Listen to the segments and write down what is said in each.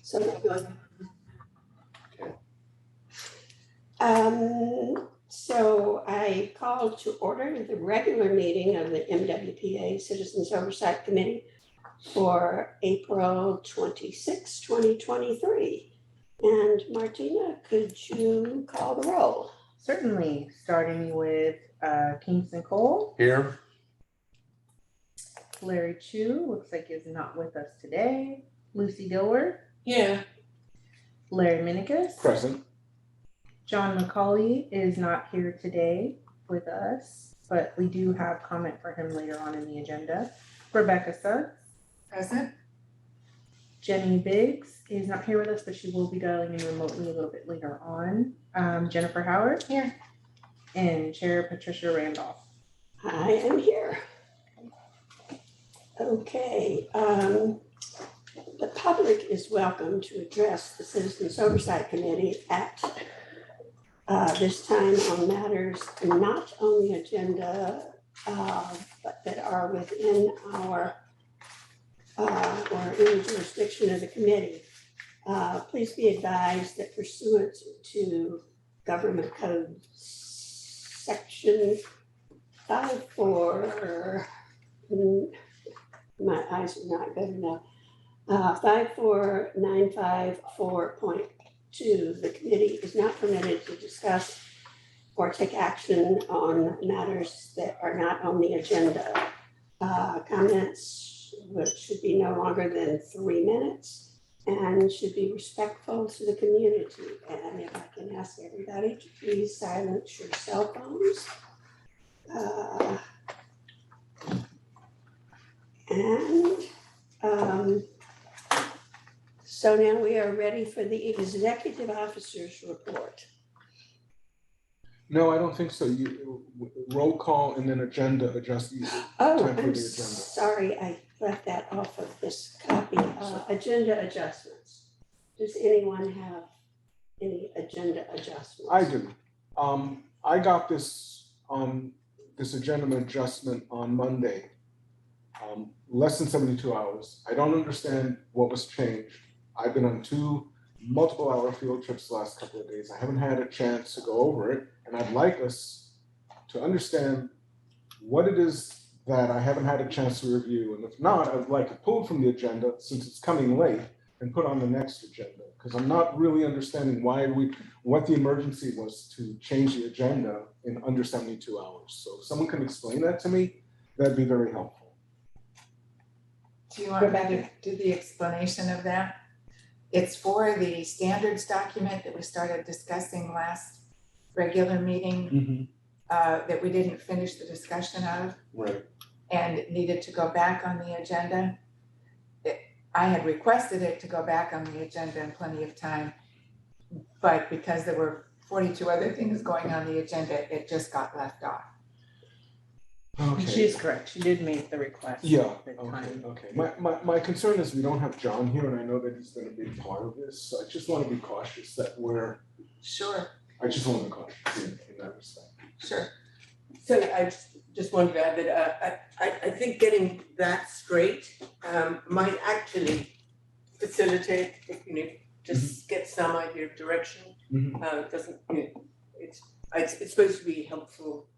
So that goes. So I call to order the regular meeting of the MWPA Citizens Oversight Committee for April 26, 2023. And Martina, could you call the roll? Certainly, starting with Kingston Cole. Here. Larry Chu looks like is not with us today. Lucy Dilworth. Yeah. Larry Minicus. Present. John McCauley is not here today with us, but we do have comment for him later on in the agenda. Rebecca Suggs. Present. Jenny Biggs is not here with us, but she will be dialing in remotely a little bit later on. Jennifer Howard. Here. And Chair Patricia Randolph. I am here. Okay. The public is welcome to address the Citizens Oversight Committee at this time on matters not on the agenda, but that are within our or in the jurisdiction of the committee. Please be advised that pursuant to Government Code Section 54, my eyes are not good enough, 54954.2, the committee is not permitted to discuss or take action on matters that are not on the agenda. Comments should be no longer than 3 minutes and should be respectful to the community. And if I can ask everybody to please silence your cell phones. So now we are ready for the executive officer's report. No, I don't think so. You roll call and then agenda adjust. Oh, Time for I'm the agenda. sorry, I left that off of this copy. Agenda adjustments. Does anyone have any agenda adjustments? I do. I got this agenda adjustment on Monday, less than 72 hours. I don't understand what was changed. I've been on 2 multiple hour field trips the last couple of days. I haven't had a chance to go over it, and I'd like us to understand what it is that I haven't had a chance to review. And if not, I'd like to pull it from the agenda since it's coming late and put on the next agenda, because I'm not really understanding what the emergency was to change the agenda in under 72 hours. So if someone can explain that to me, that'd be very helpful. Do you want me to do the explanation of that? It's for the standards document that we started discussing last regular meeting that we didn't finish the discussion of. Right. And it needed to go back on the agenda. I had requested it to go back on the agenda in plenty of time, but because there were 42 other things going on the agenda, it just got left off. Okay. She is correct. She did make the request. Yeah, at the okay, time. okay. My concern is we don't have John here, and I know that he's gonna be part of this, so I just wanna be cautious that Sure. I just wanna be cautious in that respect. Sure. So I just wanted to add that I think getting that straight might actually facilitate, just get some idea of direction. It doesn't, it's supposed to be helpful,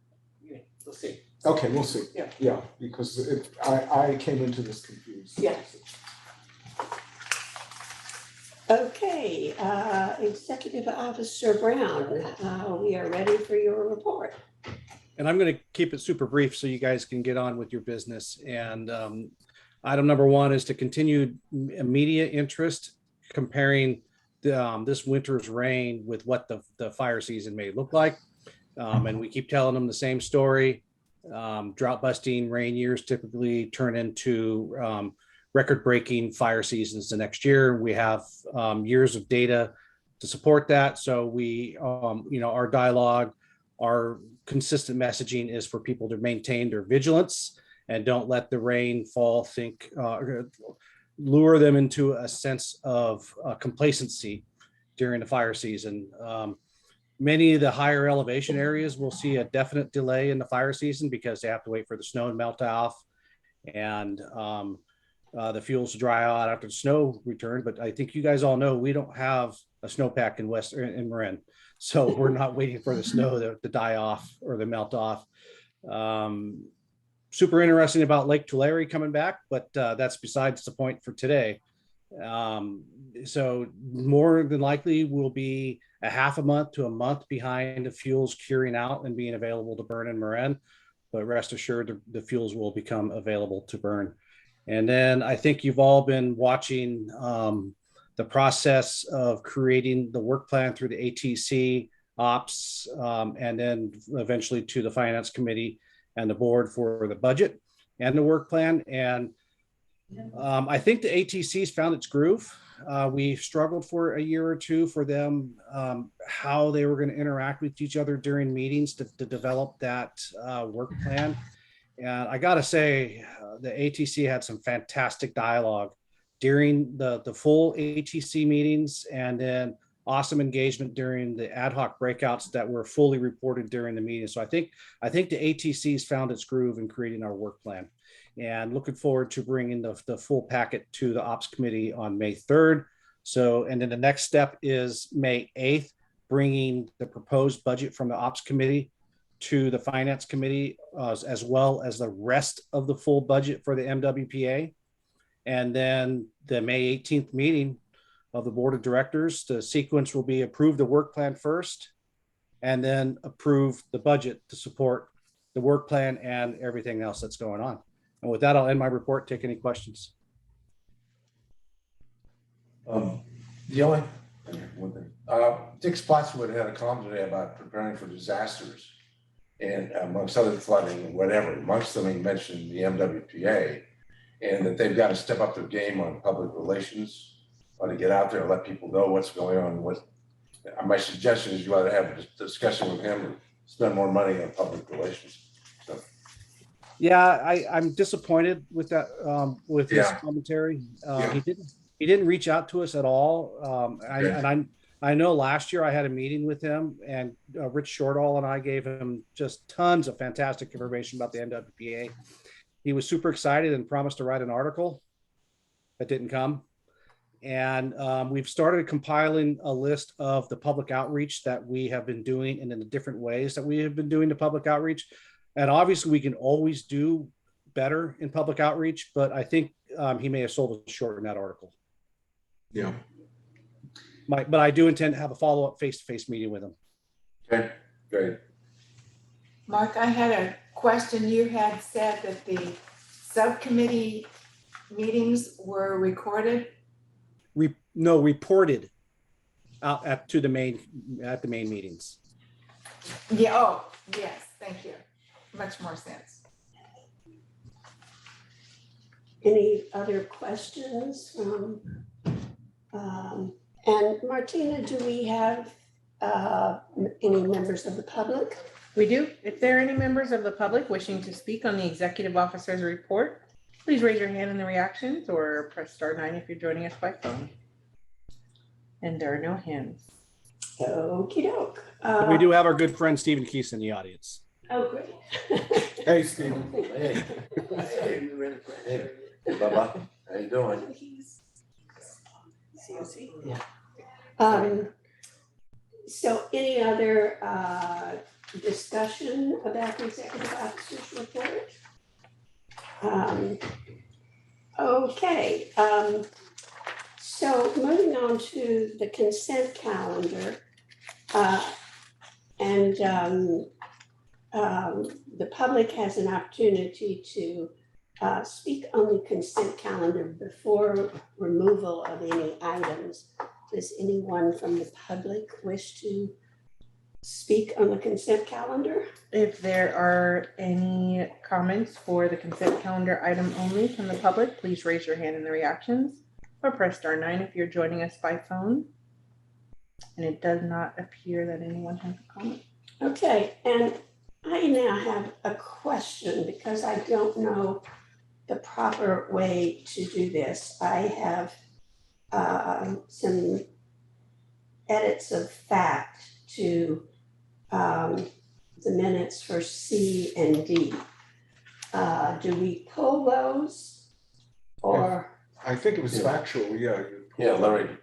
we'll see. Okay, we'll see. Yeah. Because I came into this confused. Yeah. Okay, Executive Officer Brown, we are ready for your report. And I'm going to keep it super brief so you guys can get on with your business. And item number 1 is to continue media interest comparing this winter's rain with what the fire season may look like. And we keep telling them the same story. Drought busting rain years typically turn into record-breaking fire seasons the next year. We have years of data to support that. So we, our dialogue, our consistent messaging is for people to maintain their vigilance and don't let the rainfall lure them into a sense of complacency during the fire season. Many of the higher elevation areas will see a definite delay in the fire season because they have to wait for the snow to melt off. And the fuels to dry out after the snow returned. But I think you guys all know we don't have a snowpack in Marin. So we're not waiting for the snow to die off or to melt off. Super interesting about Lake Tulare coming back, but that's besides the point for today. So more than likely we'll be a half a month to a month behind the fuels curing out and being available to burn in Marin, but rest assured the fuels will become available to burn. And then I think you've all been watching the process of creating the work plan through the ATC ops, and then eventually to the finance committee and the board for the budget and the work plan. And I think the ATC's found its groove. We struggled for a year or two for them, how they were going to interact with each other during meetings to develop that work plan. And I got to say, the ATC had some fantastic dialogue during the full ATC meetings, and then awesome engagement during the ad hoc breakouts that were fully reported during the meeting. So I think the ATC's found its groove in creating our work plan, and looking forward to bringing the full packet to the ops committee on May 3rd. So, and then the next step is May 8th, bringing the proposed budget from the ops committee to the finance committee, as well as the rest of the full budget for the MWPA. And then the May 18th meeting of the board of directors, the sequence will be approve the work plan first, and then approve the budget to support the work plan and everything else that's going on. And with that, I'll end my report. Take any questions. The only one thing, Dick Spotswood had a column today about preparing for disasters, and amongst other flooding and whatever. Amongst them, he mentioned the MWPA, and that they've got to step up their game on public relations, or to get out there and let people know what's going on. My suggestion is you ought to have a discussion with him and spend more money on public relations. So. Yeah, I'm disappointed with that, with his commentary. He didn't reach out to us at all. I know last year I had a meeting with him, and Rich Shortall and I gave him just tons of fantastic information about the MWPA. He was super excited and promised to write an article that didn't come. And we've started compiling a list of the public outreach that we have been doing, and in the different ways that we have been doing the public outreach. And obviously we can always do better in public outreach, but I think he may have sold us short in that article. Yeah. But I do intend to have a follow-up face-to-face meeting with him. Okay, great. Mark, I had a question. You had said that the subcommittee meetings were recorded. Reported out at the main meetings. Yeah. Oh, yes. Thank you. Much more sense. Any other questions? And Martina, do we have any members of the public? We do. If there are any members of the public wishing to speak on the executive officer's report, please raise your hand in the reactions or press *9 if you're joining us by phone. And there are no hands. Okie doke. We do have our good friend Stephen Keese in the audience. Oh, great. Hey, Stephen. Hey. Hey, Bubba. How you doing? So any other discussion about the executive officer's report? Okay. So moving on to the consent calendar, and the public has an opportunity to speak on the consent calendar before removal of any items. Does anyone from the public wish to speak on the consent calendar? If there are any comments for the consent calendar item only from the public, please raise your hand in the reactions or press *9 if you're joining us by phone. And it does not appear that anyone has a comment. Okay, and I now have a question because I don't know the proper way to do this. I have some edits of fact to the minutes for C and D. Do we pull those or, I think it was Yeah. factual, yeah. Yeah, Larry,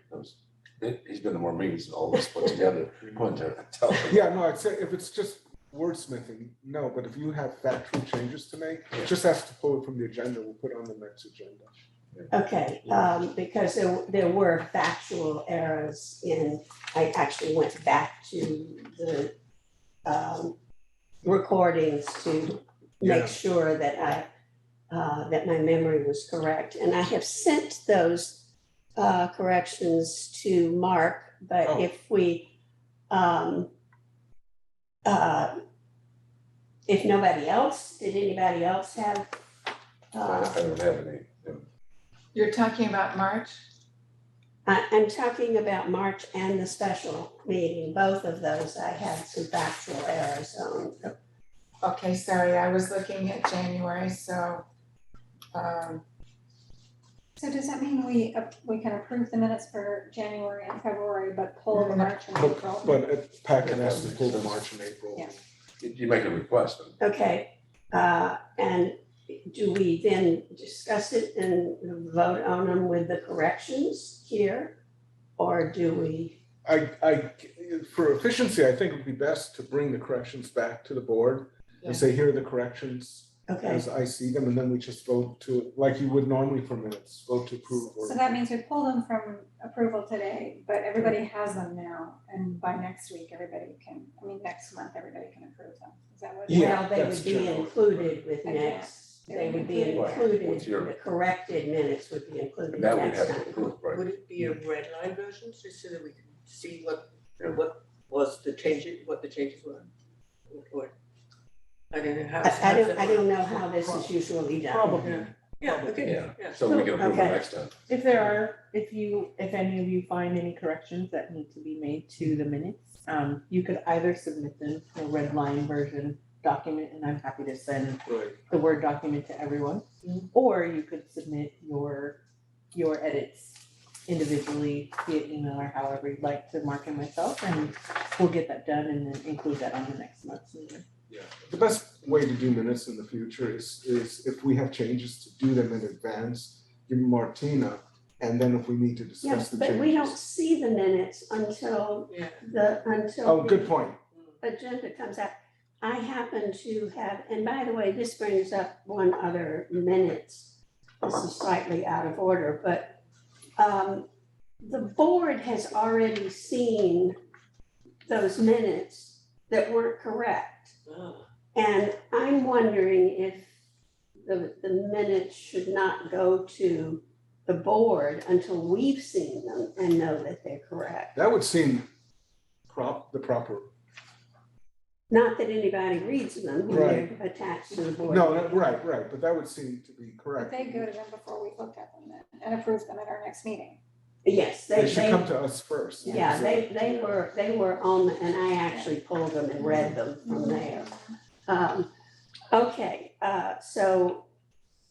he's been to more meetings than all of us put together. Point there, tell him. Yeah, no, I'd say if it's just wordsmithing, no, but if you have factual changes to make, just ask to pull it from the agenda, we'll put it on the next agenda. okay, because there were factual errors I actually went back to the recordings to Yeah. make sure that that my memory was correct. And I have sent those corrections to Mark, but Oh. if nobody else, did anybody else have? I don't have any. You're talking about March? I'm talking about March and the special meeting, both of those I had some factual errors on. Okay, sorry, I was looking at January, so, So does that mean we can approve the minutes for January and February, but pull the March and April? But Packet has to pull the March and April. Yeah. You make a request. Okay, and do we then discuss it and vote on them with the corrections here? Or do we? For efficiency, I think it would be best to bring the corrections back to the board and say, here are the corrections Okay, as I see them, and then we just vote to, like you would normally for minutes, vote to approve. So that means we pull them from approval today, but everybody has them now, and by next week, next month, everybody can approve them. Is that what? Yeah, well, they that's would be general. included with Okay. next, they would be Right. included, What's your- the corrected minutes would be included And that we next have to time. approve, right? Would it be a red line version, just so that we can see what was the changes, what the changes were? Or, I don't know how. I don't know how this is usually done. Probably. Yeah, okay, Yeah, yeah. so we can approve it Okay. next time. If any of you find any corrections that need to be made to the minutes, you could either submit them in a red line version document, and I'm happy to send Right. the Word document to everyone. Or you could submit your edits individually via email or however you'd like to Mark and myself, and we'll get that done and then include that on the next month's meeting. Yeah, the best way to do minutes in the future is if we have changes, to do them in advance, give Martina, and then if we need to Yeah, discuss the but changes. we don't see the minutes until Yeah. Oh, good point. agenda comes out. I happen to have, and by the way, this brings up one other minutes. This is slightly out of order, but the board has already seen those minutes that weren't correct. Oh. And I'm wondering if the minutes should not go to the board until we've seen them and know that they're correct. That would seem the proper, Not that anybody reads them when Right. they're attached to the board. no, right, but that would seem to be But correct. they go to them before we looked at them then and approved them at our next meeting. Yes, They should come to us first. yeah, they were on, and I actually pulled them and read them from there. Okay, so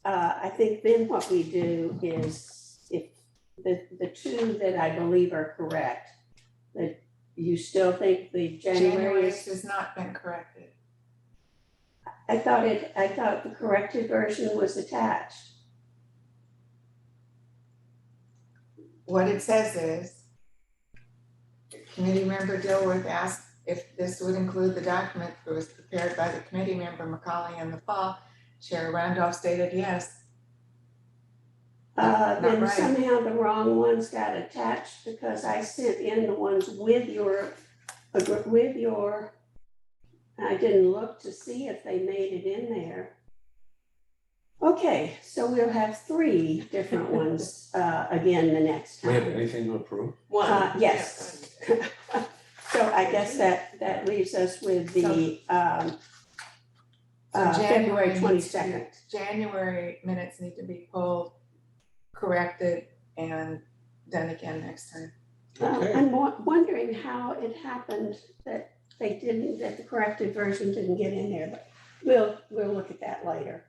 I think then what we do is, if the two that I believe are correct, that you still think the January January's is, has not been corrected. I thought the corrected version was attached. What it says is, committee member Dilworth asked if this would include the document that was prepared by the committee member Macaulay in the fall. Chair Randolph stated yes. Then right. somehow the wrong ones got attached because I sent in the ones with your, I didn't look to see if they made it in there. Okay, so we'll have 3 different ones again the next Do we have time. anything to approve? One. Yes. So I guess that leaves us with the So February needs to be- 22nd. January minutes need to be pulled, corrected, and done again next time. Okay. I'm wondering how it happened that that the corrected version didn't get in there, but we'll look at that later.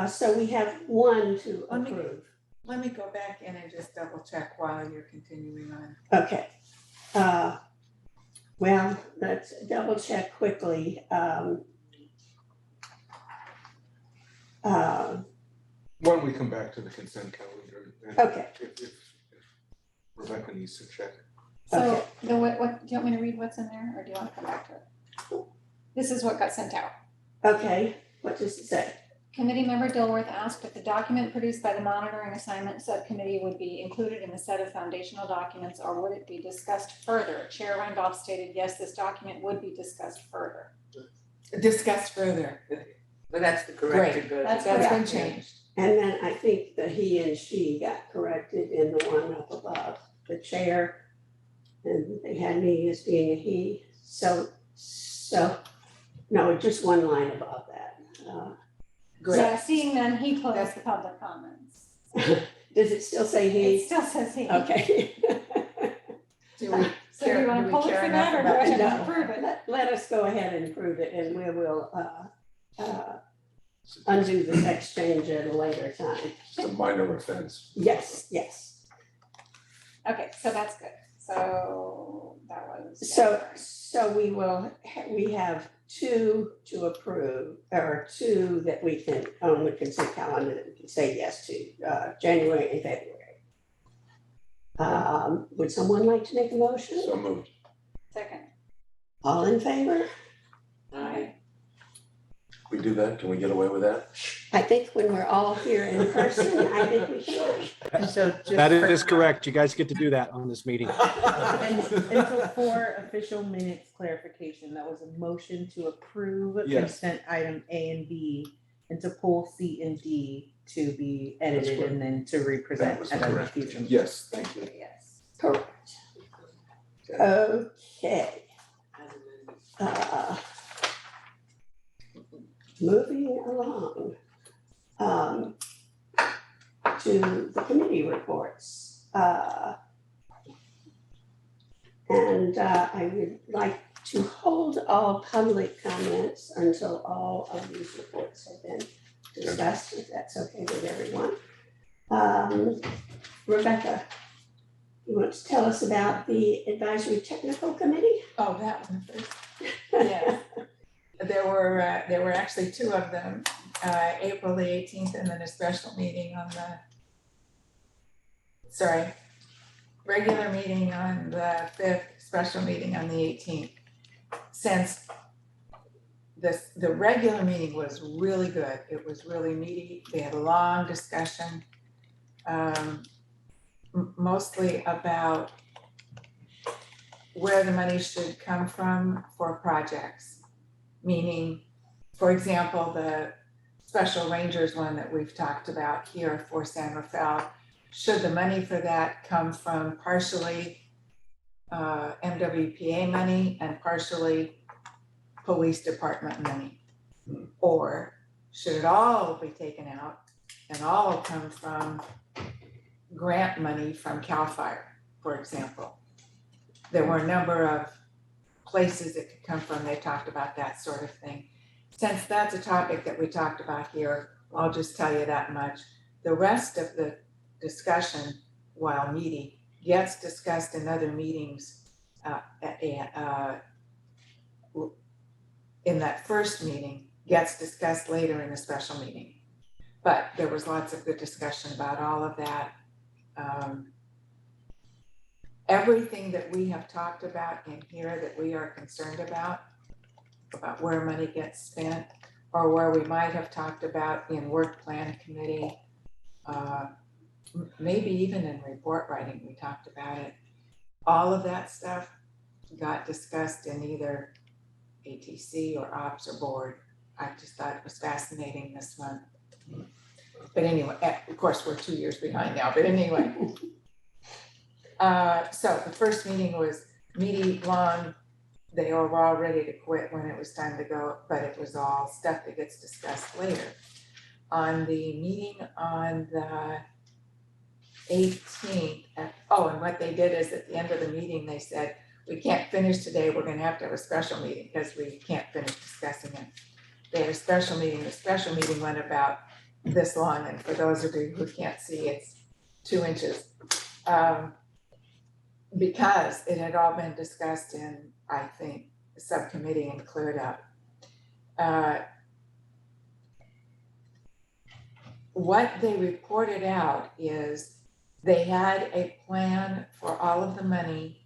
So we have 1 to Let me- approve. Let me go back in and just double check while you're continuing on. Okay. Well, let's double check quickly. Why don't we come back to the consent calendar? And Okay. if Rebecca needs to check. So, what, do you want me to read what's in there, or do you want to come back to it? This is what got sent out. Okay, what does it say? Committee member Dilworth asked if the document produced by the monitoring assignment subcommittee would be included in the set of foundational documents, or would it be discussed further? Chair Randolph stated, yes, this document would be discussed further. Discuss further. But that's the corrected version. That's That's been correct. changed. And then I think the he and she got corrected in the one up above, the chair. And they had me as being a he, so, no, just one line above that. So seeing none, he closed the public comments. Does it still say It he? still says he. Okay. Do we So do you want to pull it for that, or go ahead and approve it? Let us go ahead and approve it, and we will undo the text change at a later time. It's a minor offense. Yes, yes. Okay, so that's good. So that was. So we have two to approve, or two that we can, on the consent calendar that we can say yes to, January and February. Would someone like to make a motion? So moved. Second. All in favor? Aye. We do that? Can we get away with that? I think when we're all here in person, I think we can. And so just That for- is correct. You guys get to do that on this meeting. And so for official minutes clarification, that was a motion to approve Yes. consent item A and B, and to pull C and D to be edited correct. and then to That represent was at a correct. future meeting. Yes, thank you. Yes. Correct. Okay. Moving along to the committee reports. And I would like to hold all public comments until all of these reports have been discussed, if that's okay with everyone. Rebecca, you want to tell us about the advisory technical committee? Oh, that one first. Yes. There were actually two of them, April the 18th and then a special meeting on regular meeting on the 5th, special meeting on the 18th. Since the regular meeting was really good, it was really meaty, they had a long discussion, mostly about where the money should come from for projects. Meaning, for example, the special rangers one that we've talked about here for San Rafael, should the money for that come from partially MWPA money and partially police department money? Or should it all be taken out and all come from grant money from CAL FIRE, for example? There were a number of places it could come from. They talked about that sort of thing. Since that's a topic that we talked about here, I'll just tell you that much. The rest of the discussion, while meaty, gets discussed in other meetings in that first meeting, gets discussed later in the special meeting. But there was lots of good discussion about all of that. Everything that we have talked about in here that we are concerned about where money gets spent, or where we might have talked about in work plan committee, maybe even in report writing, we talked about it. All of that stuff got discussed in either ATC or Ops or board. I just thought it was fascinating this month. But anyway, of course, we're 2 years behind now, but anyway. So the first meeting was meaty, long. They were all ready to quit when it was time to go, but it was all stuff that gets discussed later. On the meeting on the 18th, and what they did is at the end of the meeting, they said, we can't finish today, we're gonna have to have a special meeting because we can't finish discussing it. They had a special meeting, the special meeting went about this long, and for those of you who can't see, it's 2 inches. Because it had all been discussed in, I think, the subcommittee and cleared up. what they reported out is they had a plan for all of the money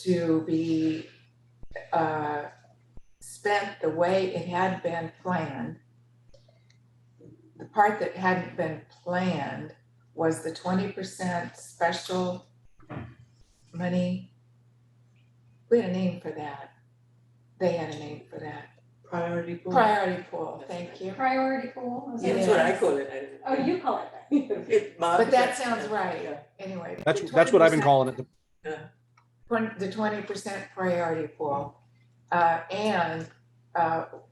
to be spent the way it had been planned. The part that hadn't been planned was the 20% special money. We had a name for that. They had a name for that. Priority pool. Priority pool, thank you. Priority pool. is Yeah, That's it? what I call it. I didn't- Oh, you call it that. But that sounds right, anyway. That's what I've been calling it. The 20% priority pool. And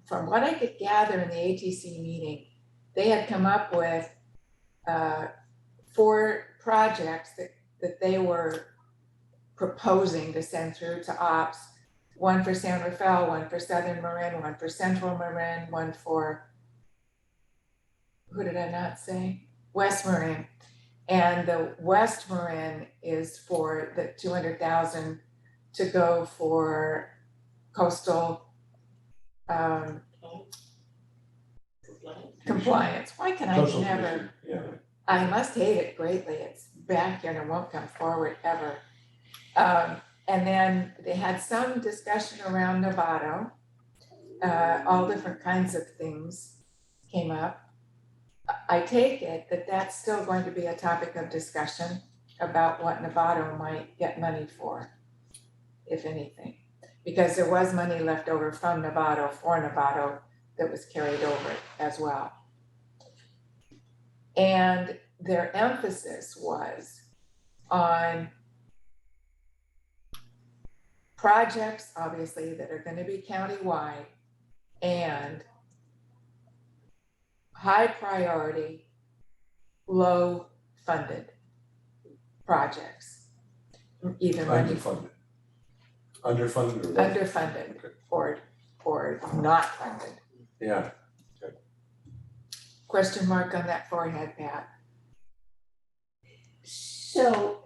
from what I could gather in the ATC meeting, they had come up with 4 projects that they were proposing to send through to ops. One for San Rafael, one for Southern Marin, one for Central Marin, one for, who did I not say? West Marin. And the West Marin is for the 200,000 to go for coastal compliance. Why can I Coastal never? Commission, yeah. I must hate it greatly. It's back here and it won't come forward ever. And then they had some discussion around Novato. All different kinds of things came up. I take it that that's still going to be a topic of discussion about what Novato might get money for, if anything. Because there was money left over from Novato for Novato that was carried over as well. And their emphasis was on projects, obviously, that are going to be countywide and high priority, low funded projects. Either money Underfunded. Underfunded or low? underfunded or not funded. Yeah, Question mark on that forehead, Pat. So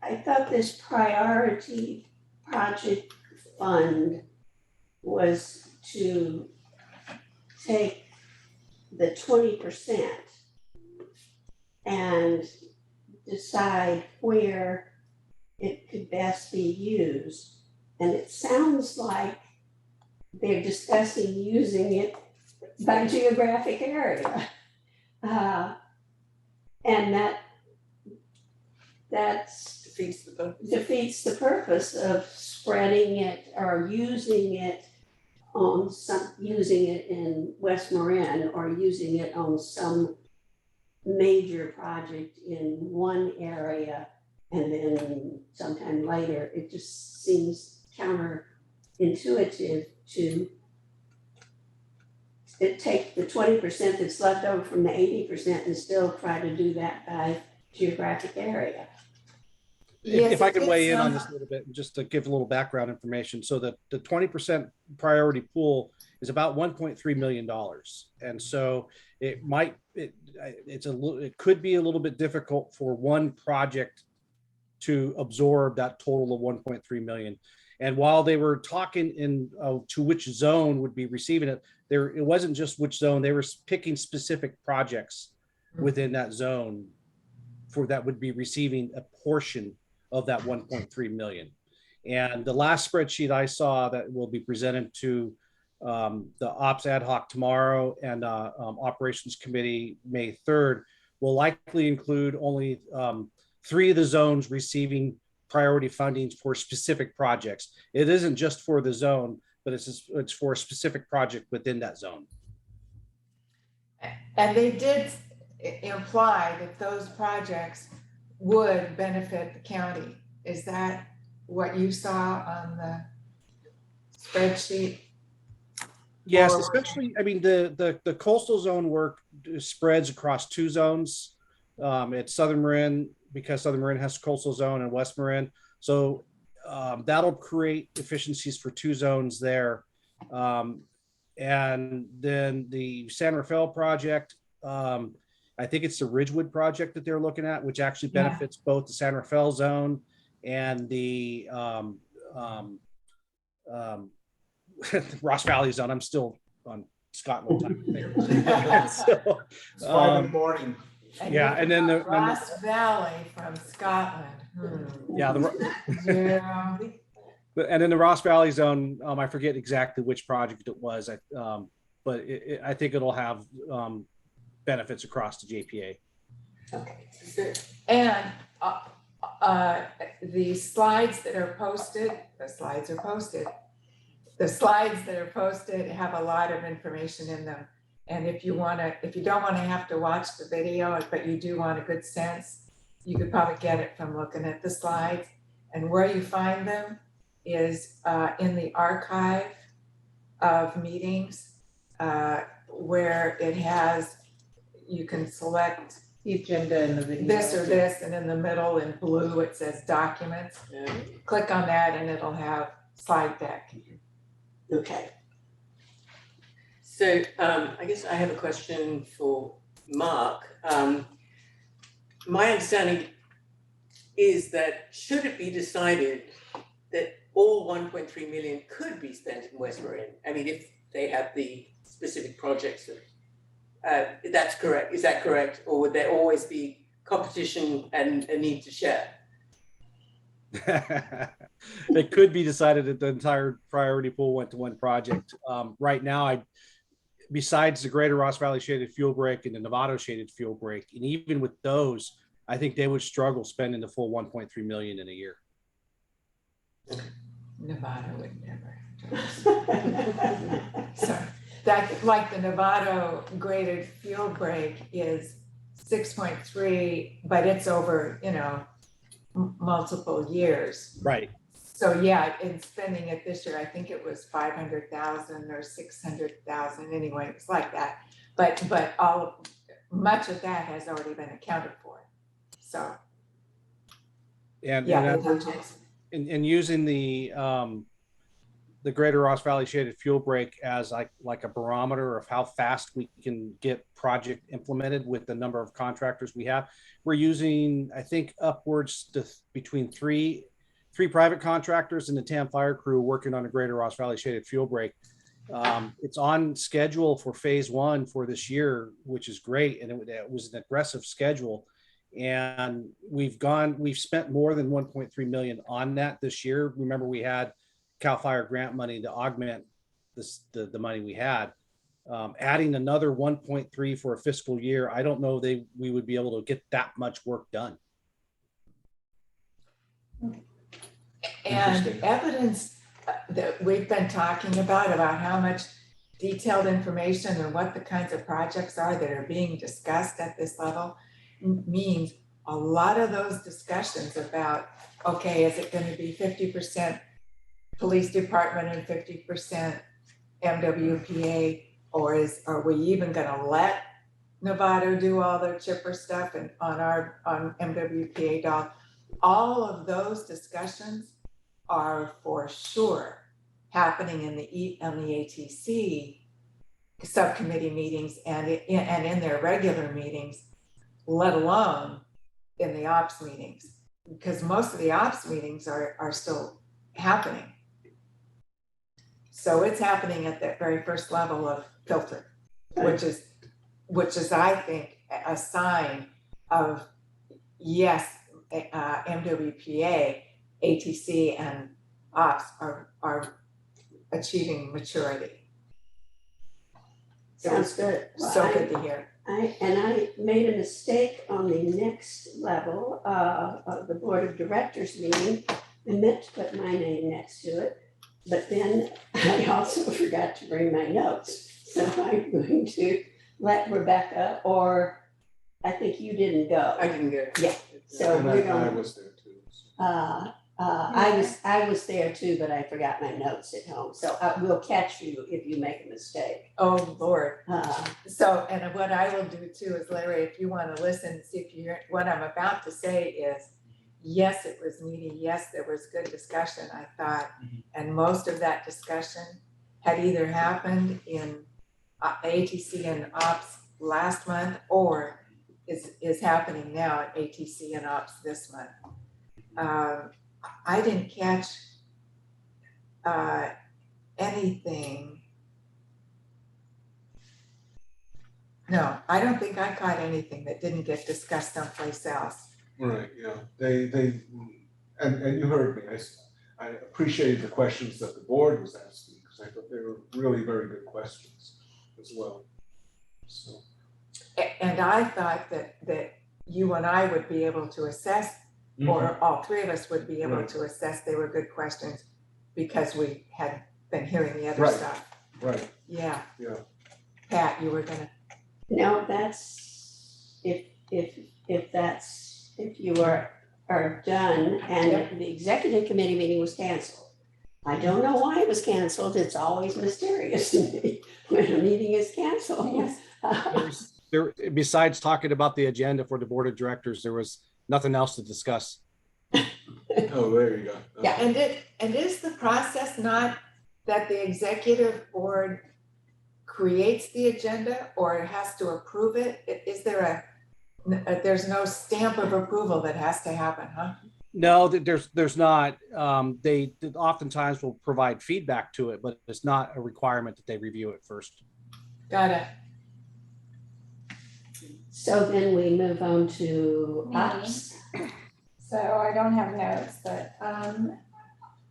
I thought this priority project fund was to take the 20% and decide where it could best be used. And it sounds like they're discussing using it by geographic area. And that's defeats the purpose of spreading it or using it in West Marin or using it on some major project in one area and then sometime later. It just seems counterintuitive to take the 20% that's left over from the 80% and still try to do that by geographic area. Yes, If I it could did weigh in on sound- this a little bit, just to give a little background information. So the 20% priority pool is about $1.3 million. And so it could be a little bit difficult for one project to absorb that total of 1.3 million. And while they were talking to which zone would be receiving it, it wasn't just which zone, they were picking specific projects within that zone that would be receiving a portion of that 1.3 million. And the last spreadsheet I saw that will be presented to the Ops Ad Hoc tomorrow and Operations Committee May 3rd will likely include only 3 of the zones receiving priority funding for specific projects. It isn't just for the zone, but it's for a specific project within that zone. And they did imply that those projects would benefit the county. Is that what you saw on the spreadsheet? Yes, Or- especially, I mean, the coastal zone work spreads across 2 zones. It's Southern Marin, because Southern Marin has coastal zone and West Marin. So that'll create efficiencies for 2 zones there. And then the San Rafael project, I think it's the Ridgewood project that they're looking at, which actually benefits both the San Rafael zone and the Ross Valley zone. I'm still on Scotland time there. So, It's 5 in the morning. yeah, and then the Ross Valley from Scotland. yeah, Yeah. and then the Ross Valley zone, I forget exactly which project it was, but I think it'll have benefits across the JPA. Okay. And the slides that are posted, the slides that are posted have a lot of information in them. And if you don't wanna have to watch the video, but you do want a good sense, you could probably get it from looking at the slides. And where you find them is in the archive of meetings, where it has, you can select The agenda and the video. this or this, and in the middle in blue, it says documents. Click on that and it'll have slide deck. Okay. So I guess I have a question for Mark. My understanding is that should it be decided that all 1.3 million could be spent in West Marin, I mean, if they have the specific projects, that's correct. Is that correct? Or would there always be competition and a need to share? It could be decided that the entire priority pool went to one project. Right now, besides the Greater Ross Valley Shaded Fuel Break and the Novato Shaded Fuel Break, and even with those, I think they would struggle spending the full 1.3 million in a year. Novato would never. So that, like the Novato graded fuel break is 6.3, but it's over, multiple years. Right. So yeah, in spending it this year, I think it was 500,000 or 600,000, anyway, it was like that. But much of that has already been accounted for. So And yeah, and using the Greater Ross Valley Shaded Fuel Break as like a barometer of how fast we can get project implemented with the number of contractors we have. We're using, I think, upwards to between three private contractors and the TAM fire crew working on a Greater Ross Valley Shaded Fuel Break. It's on schedule for phase 1 for this year, which is great. And it was an aggressive schedule. And we've spent more than 1.3 million on that this year. Remember, we had CAL FIRE grant money to augment the money we had. Adding another 1.3 for a fiscal year, I don't know we would be able to get that much work done. And evidence that we've been talking about how much detailed information and what the kinds of projects are that are being discussed at this level means a lot of those discussions about, okay, is it going to be 50% police department and 50% MWPA, or are we even going to let Novato do all their chipper stuff and on MWPA dollars? All of those discussions are for sure happening in the ATC subcommittee meetings and in their regular meetings, let alone in the ops meetings, because most of the ops meetings are still happening. So it's happening at that very first level of filter, which is I think a sign of, yes, MWPA, ATC, and ops are achieving maturity. Sounds good. So good to hear. I made a mistake on the next level of the board of directors meeting. I meant to put my name next to it, but then I also forgot to bring my notes. So I'm going to let Rebecca, or I think you didn't go. I didn't go. Yeah. So And we're I going. was there too. I was there too, but I forgot my notes at home. So we'll catch you if you make a mistake. Oh, Lord. So, and what I will do too is, Larry, if you want to listen, see if you hear what I'm about to say is, yes, it was meaty. Yes, there was good discussion, I thought. And most of that discussion had either happened in ATC and ops last month or is happening now at ATC and ops this month. I didn't catch anything No, I don't think I caught anything that didn't get discussed someplace else. Right, yeah, and you heard me, I appreciated the questions that the board was asking, because I thought they were really very good questions as well, so. And I thought that you and I would be able to assess, or all three of us would be able Right. to assess they were good questions because we had been hearing the other Right. stuff. Right, Yeah. yeah. Pat, you were gonna, No, that's, if you are done and the executive committee meeting was canceled. I don't know why it was canceled. It's always mysterious to me when a meeting is canceled. Yes. Besides talking about the agenda for the board of directors, there was nothing else to discuss. Oh, there you go. yeah, and is the process not that the executive board creates the agenda or it has to approve it? Is there there's no stamp of approval that has to happen, huh? No, there's not. They oftentimes will provide feedback to it, but it's not a requirement that they review it first. Got it. So then we move on to Me. ops. So I don't have notes, but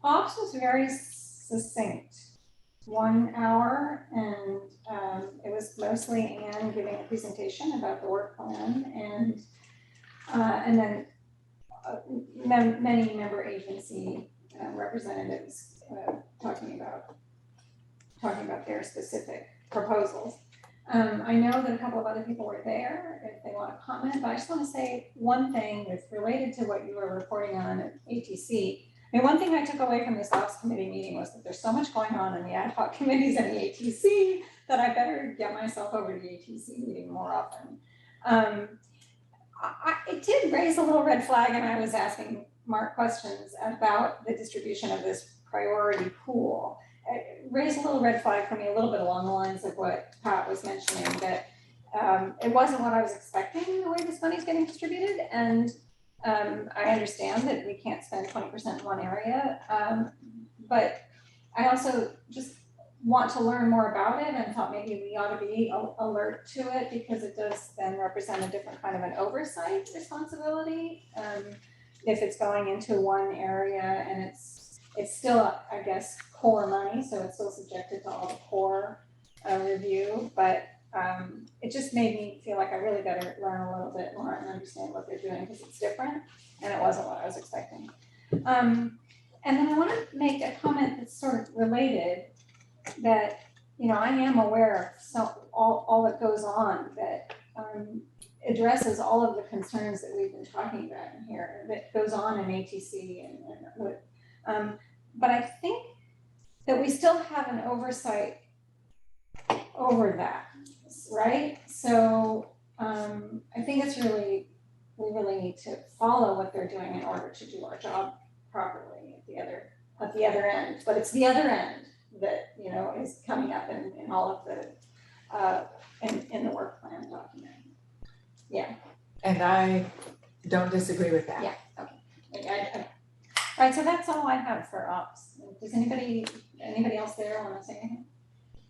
ops was very succinct. 1 hour, and it was mostly Anne giving a presentation about the work plan, and then many member agency representatives talking about their specific proposals. I know that a couple of other people were there if they want to comment, but I just want to say one thing that's related to what you were reporting on at ATC. I mean, one thing I took away from this ops committee meeting was that there's so much going on in the ad hoc committees and the ATC that I better get myself over to the ATC meeting more often. It did raise a little red flag, and I was asking Mark questions about the distribution of this priority pool. It raised a little red flag for me, a little bit along the lines of what Pat was mentioning, that it wasn't what I was expecting the way this money's getting distributed, and I understand that we can't spend 20% in one area, but I also just want to learn more about it and thought maybe we ought to be alert to it, because it does then represent a different kind of an oversight responsibility. If it's going into one area and it's still, I guess, core money, so it's still subjected to all the core review, but it just made me feel like I really better learn a little bit more and understand what they're doing, because it's different and it wasn't what I was expecting. And then I want to make a comment that's sort of related, that, you know, I am aware of all that goes on that addresses all of the concerns that we've been talking about in here, that goes on in ATC but I think that we still have an oversight over that, right? So I think we really need to follow what they're doing in order to do our job properly at the other end. But it's the other end that, you know, is coming up in all of the in the work plan document. Yeah. And I don't disagree with that. Yeah. Okay. All right, so that's all I have for ops. Does anybody else there want to say anything?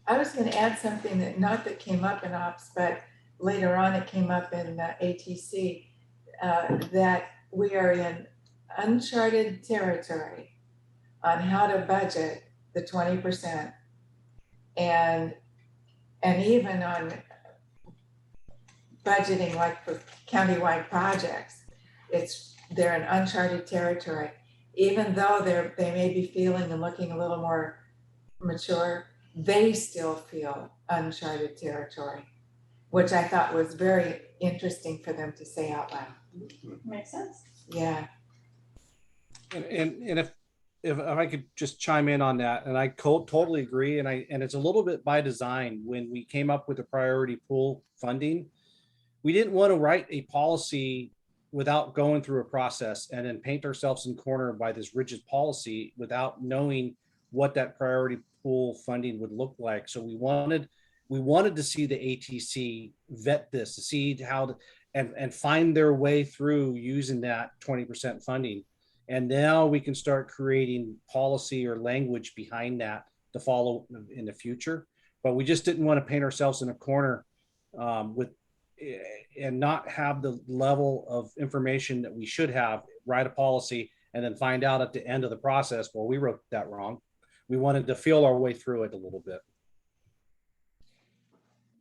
I was gonna add something that came up in ops, but later on it came up in ATC, that we are in uncharted territory on how to budget the 20%. And even on budgeting, like for countywide projects, they're in uncharted territory. Even though they may be feeling and looking a little more mature, they still feel uncharted territory, which I thought was very interesting for them to say out loud. Makes sense. Yeah. And if I could just chime in on that, and I totally agree, and it's a little bit by design. When we came up with the priority pool funding, we didn't want to write a policy without going through a process and then paint ourselves in corner by this rigid policy without knowing what that priority pool funding would look like. So we wanted to see the ATC vet this, to see how and find their way through using that 20% funding. And now we can start creating policy or language behind that to follow in the future. But we just didn't want to paint ourselves in a corner with and not have the level of information that we should have, write a policy, and then find out at the end of the process, well, we wrote that wrong. We wanted to feel our way through it a little bit.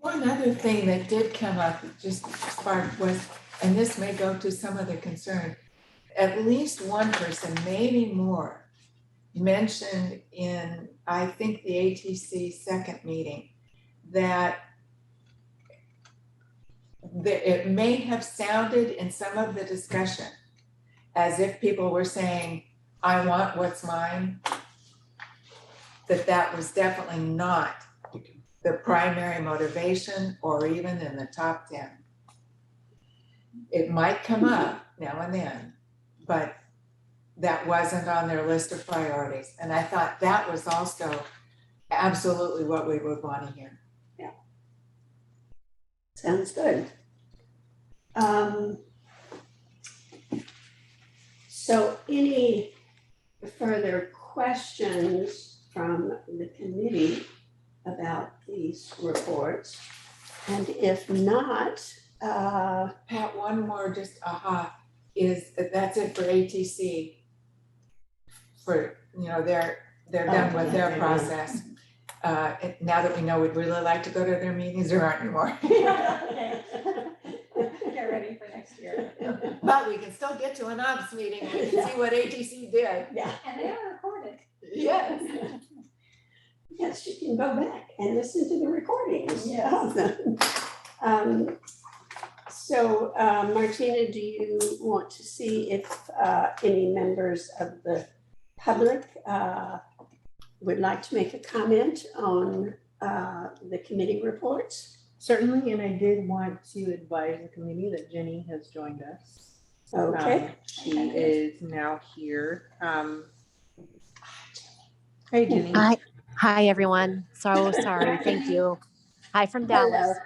One other thing that did come up, just sparked, was, and this may go to some of the concern, at least one person, maybe more, mentioned in, I think, the ATC second meeting, that it may have sounded in some of the discussion as if people were saying, I want what's mine, that was definitely not the primary motivation or even in the top 10. It might come up now and then, but that wasn't on their list of priorities. And I thought that was also absolutely what we would want to hear. Yeah. Sounds good. So any further questions from the committee about these reports? And if not, Pat, one more just is that's it for ATC. For, they're done with their process. Now that we know we'd really like to go to their meetings, there aren't anymore. Get ready for next year. But we can still get to an ops meeting and we can see what ATC did. yeah. And they are recorded. Yes. Yes, you can go back and listen to the recordings. Yes. So Martina, do you want to see if any members of the public would like to make a comment on the committee reports? Certainly, and I did want to advise the committee that Jenny has joined us. Okay. She is now here. Hey, Jenny. Hi, everyone. So sorry. Thank you. Hi from Dallas.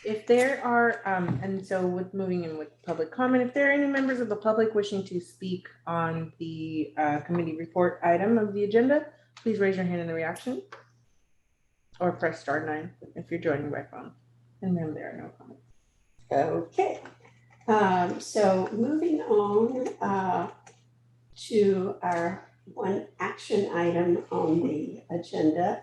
If there are, and so with moving in with public comment, if there are any members of the public wishing to speak on the committee report item of the agenda, please raise your hand in the reaction or press *9 if you're joining by phone. And then there are no comments. Okay. So moving on to our one action item on the agenda.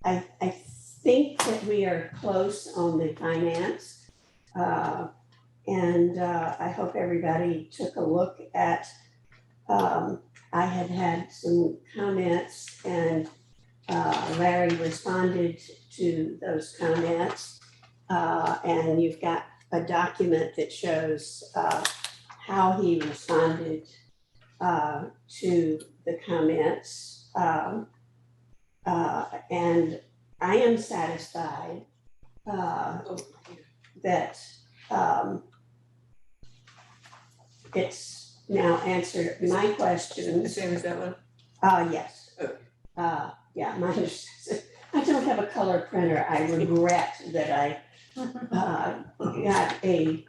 I think that we are close on the finance. And I hope everybody took a look at, I had some comments and Larry responded to those comments. And you've got a document that shows how he responded to the comments. And I am satisfied that it's now answered my question. The same as that one? Yes. Okay. Yeah, mine, I don't have a color printer. I regret that I got a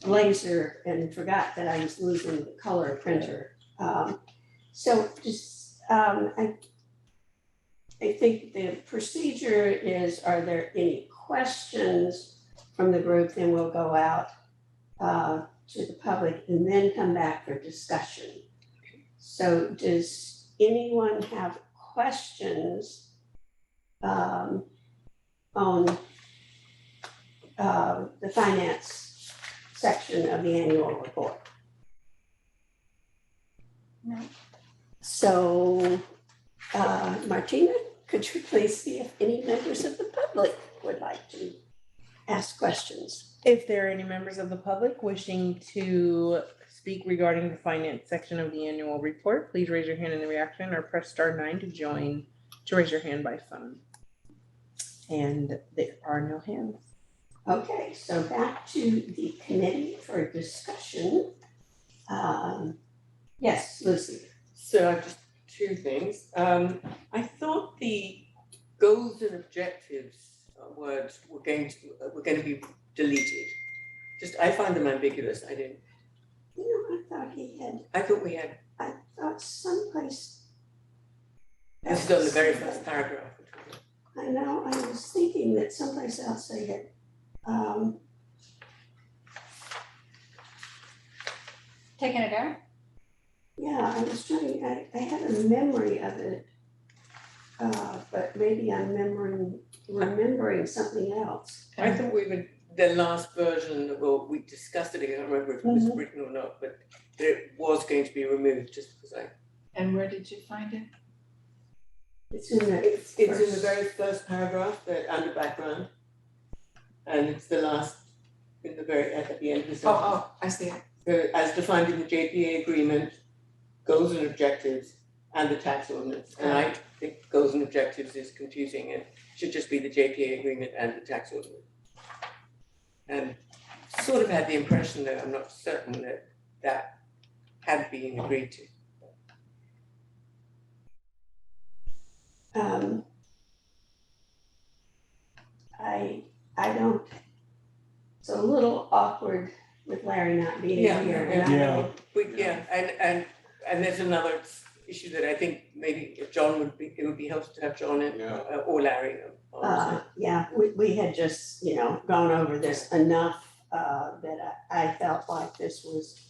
laser and forgot that I was losing the color printer. So just, I think the procedure is, are there any questions from the group? Then we'll go out to the public and then come back for discussion. So does anyone have questions on the finance section of the annual report? No. So Martina, could you please see if any members of the public would like to ask questions? If there are any members of the public wishing to speak regarding the finance section of the annual report, please raise your hand in the reaction or press *9 to raise your hand by phone. And there are no hands. Okay, so back to the committee for discussion. Yes, Lucy. So just two things. I thought the goals and objectives words were going to be deleted. Just, I find them ambiguous. I didn't. You know, I thought he had, I thought we had. I thought someplace This is on the very first paragraph. I know, I was thinking that someplace else they had, Taking it down? yeah, I was trying, I had a memory of it. But maybe I'm remembering something else. I thought the last version, well, we discussed it, I can't remember if it was written or not, but it was going to be removed just because And where did you find it? It's in the. It's in the very first paragraph, under background. And it's the last, at the end of the sentence. Oh, I see it. As defined in the JPA agreement, goals and objectives, and the tax ordinance. And I think goals and objectives is confusing and should just be the JPA agreement and the tax ordinance. And sort of had the impression that I'm not certain that had been agreed to. I don't, it's a little awkward with Larry not being here. And I don't- And there's another issue that I think maybe if John it would be helpful to have John in, or Larry. Yeah, we had just, gone over this enough that I felt like this was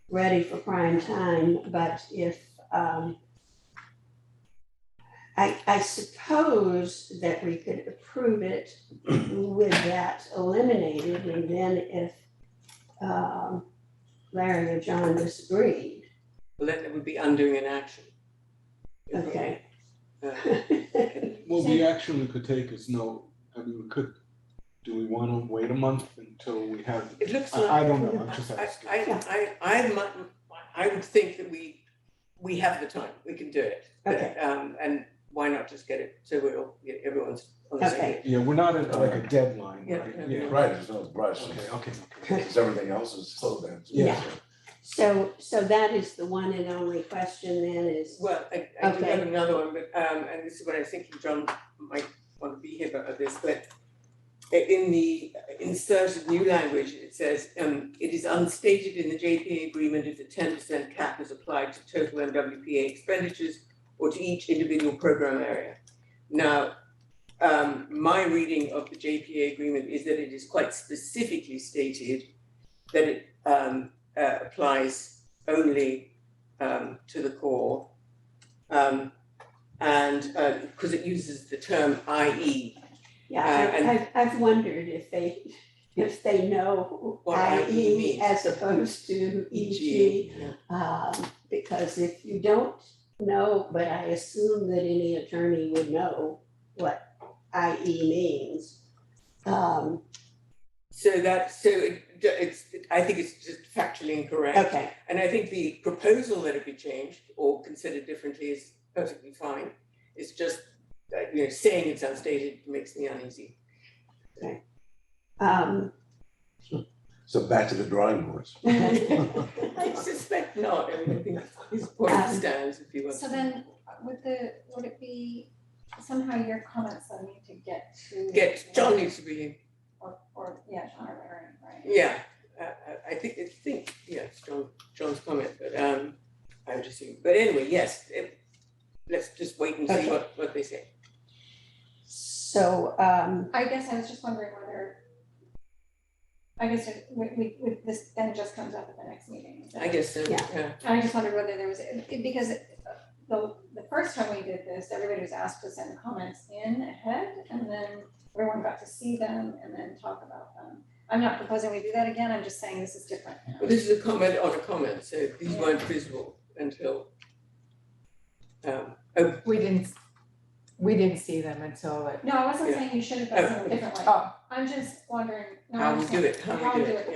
ready for prime time, but if, I suppose that we could approve it with that eliminated, and then if Larry or John disagreed. Well, then it would be undoing an action. Okay. Well, the action we could take is no, I mean, we could, do we want to wait a month until we have? It looks like. I don't know, I'm just asking. I would think that we have the time, we can do it. Okay. And why not just get it, so everyone's on the same Okay. page. Yeah, we're not at like a deadline, Yeah, right? yeah. Right, there's no rush, Okay. because everything else is slow down. Yeah. So that is the one and only question then is, Well, I do have another one, but, and this is what I was thinking, John might want to be here about this, but in the inserted new language, it says, it is unstated in the JPA agreement if the 10% cap is applied to total MWPA expenditures or to each individual program area. Now, my reading of the JPA agreement is that it is quite specifically stated that it applies only to the core, and because it uses the term IE. I've wondered if they know What IE means. as opposed to EG. Because if you don't know, but I assume that any attorney would know what IE means. I think it's just factually incorrect. Okay, And I think the proposal that it be changed or considered differently is perfectly fine. It's just, saying it's unstated makes me uneasy. So back to the drawing boards. I suspect not. I mean, I think his point stands if you want. So then, would it be, somehow your comments then need to get to. John needs to be, John or Larry, right? yeah, I think, it's John's comment, but I'm just saying, but anyway, yes, let's just wait and see what they say. so, I guess I was just wondering whether, this then just comes up at the next meeting. I guess so, Yeah. yeah. I just wondered whether there was, because the first time we did this, everybody was asked to send comments in ahead, and then everyone got to see them and then talk about them. I'm not proposing we do that again, I'm just saying this is different now. Well, this is a comment on a comment, so these weren't visible until, We didn't see them until it. No, I wasn't Yeah. saying you should have done something differently. Oh, I'm just wondering. No, how I'm we just do saying, it, how how we we do do it, it.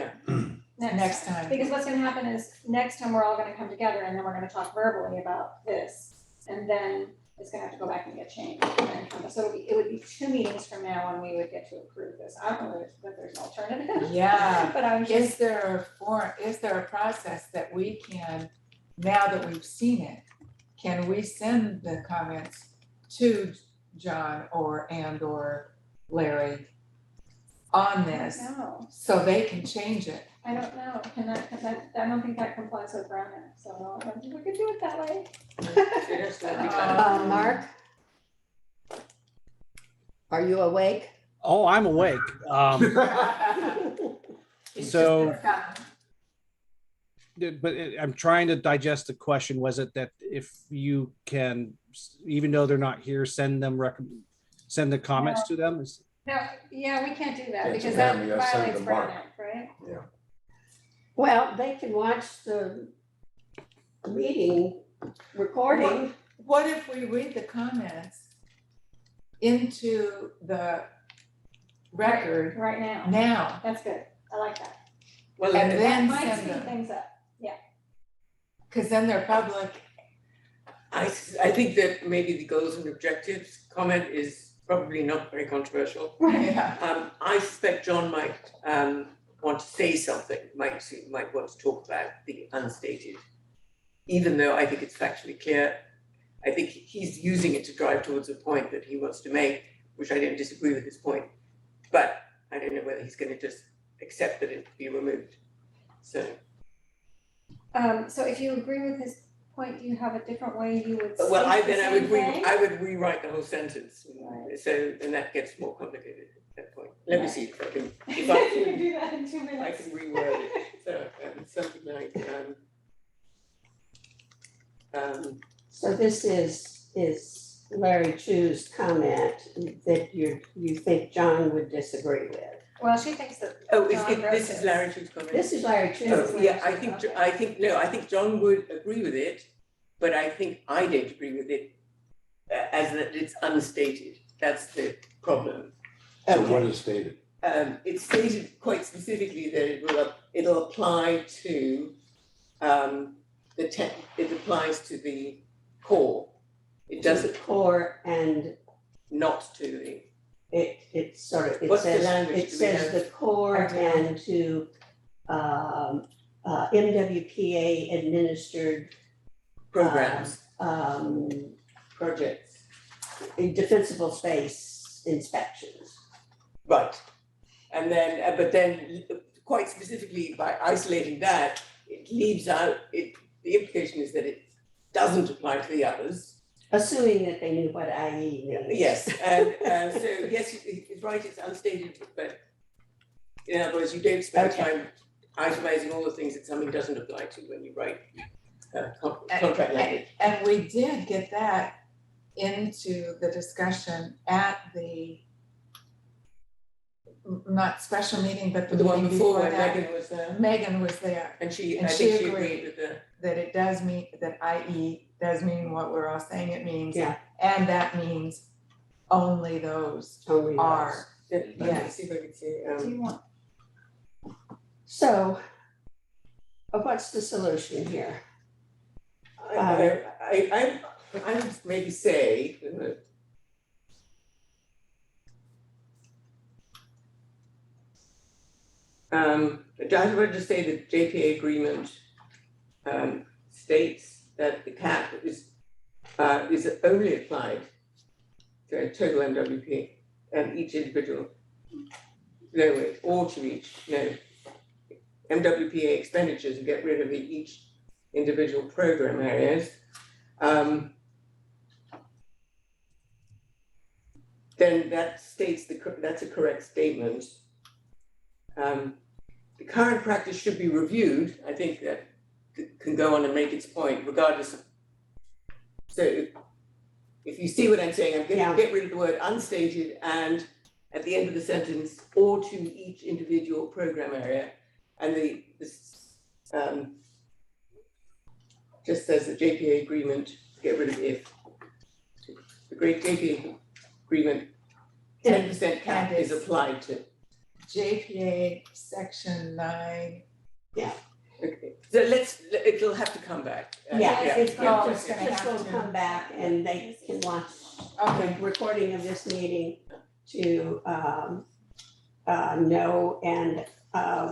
yeah. next time. Because what's gonna happen is, next time we're all gonna come together and then we're gonna talk verbally about this. And then it's gonna have to go back and get changed. And then come, so it would be 2 meetings from now when we would get to approve this. I don't know that there's an alternative. Yeah. But I'm just, Is there a process that we can, now that we've seen it, can we send the comments to John or Larry on this no, so they can change it? I don't know. I don't think that complies with Brown Act, so we could do it that way. It has to be done. Mark, Are you awake? Oh, I'm awake. So, but I'm trying to digest the question. Was it that if you can, even though they're not here, send the comments to them? No, yeah, we can't do that It's because apparently that that's violates the mark. Brown Act, right? Well, they can watch the meeting recording. What if we read the comments into the record Right now. now? That's good. I like that. Well, And That then might send speed them, things up. because then they're public. I think that maybe the goals and objectives comment is probably not very controversial. Yeah. I suspect John might want to say something, might want to talk about the unstated, even though I think it's factually clear. I think he's using it to drive towards a point that he wants to make, which I don't disagree with his point, but I don't know whether he's going to just accept that it be removed. So So if you agree with his point, do you have a different way you would well, state the same thing? I would rewrite the whole sentence. Right. So and that gets more complicated at that point. Let me see if I can You can do that in 2 I minutes. can reword it. So something like So this is Larry Chu's comment that you think John would disagree with. Well, she thinks that. oh, John wrote this is Larry Chu's comment. This is Larry Chu. Oh, yeah, I think John would agree with it, but I think I don't agree with it as that it's unstated. That's the problem. So what is stated? It's stated quite specifically that it'll apply to it applies to the core. It doesn't Core and not to the it sort of, it What's the says, language it do we says have? the core and to MWPA administered programs, projects, defensible space inspections. right? And then, but then quite specifically by isolating that, it leaves out it. The implication is that it doesn't apply to the others. Assuming that they knew what IE means. Yes, and so yes, it's right, it's unstated, but in other words, you don't spend time itemizing all the things that something doesn't apply to when you write contract language. And we did get that into the discussion at the not special meeting, but The one meeting before when that. Megan was there, Megan was there, and And I she think she agreed. agreed with the. that it does mean, that IE does mean what we're all saying it means. Yeah. And that means only those Only are. those. Let me Yes. see if I can see. Do you want? So, what's the solution here? I would maybe say. I would just say the JPA agreement states that the cap is only applied to a total MWP and each individual. No, wait, or to each, no. MWPA expenditures and get rid of each individual program areas. Then that states that's a correct statement. The current practice should be reviewed. I think that can go on and make its point regardless of. So if you see what I'm saying, I'm going to get rid of the word unstated and at the end of the sentence, or to each individual program area. And this just says the JPA agreement, get rid of if. The great JPA agreement, 10% cap is applied to. JPA section 9. Okay, so it'll have to come back. It's yeah, going it's gonna have to to. come back and they can watch Okay. the recording of this meeting to know. And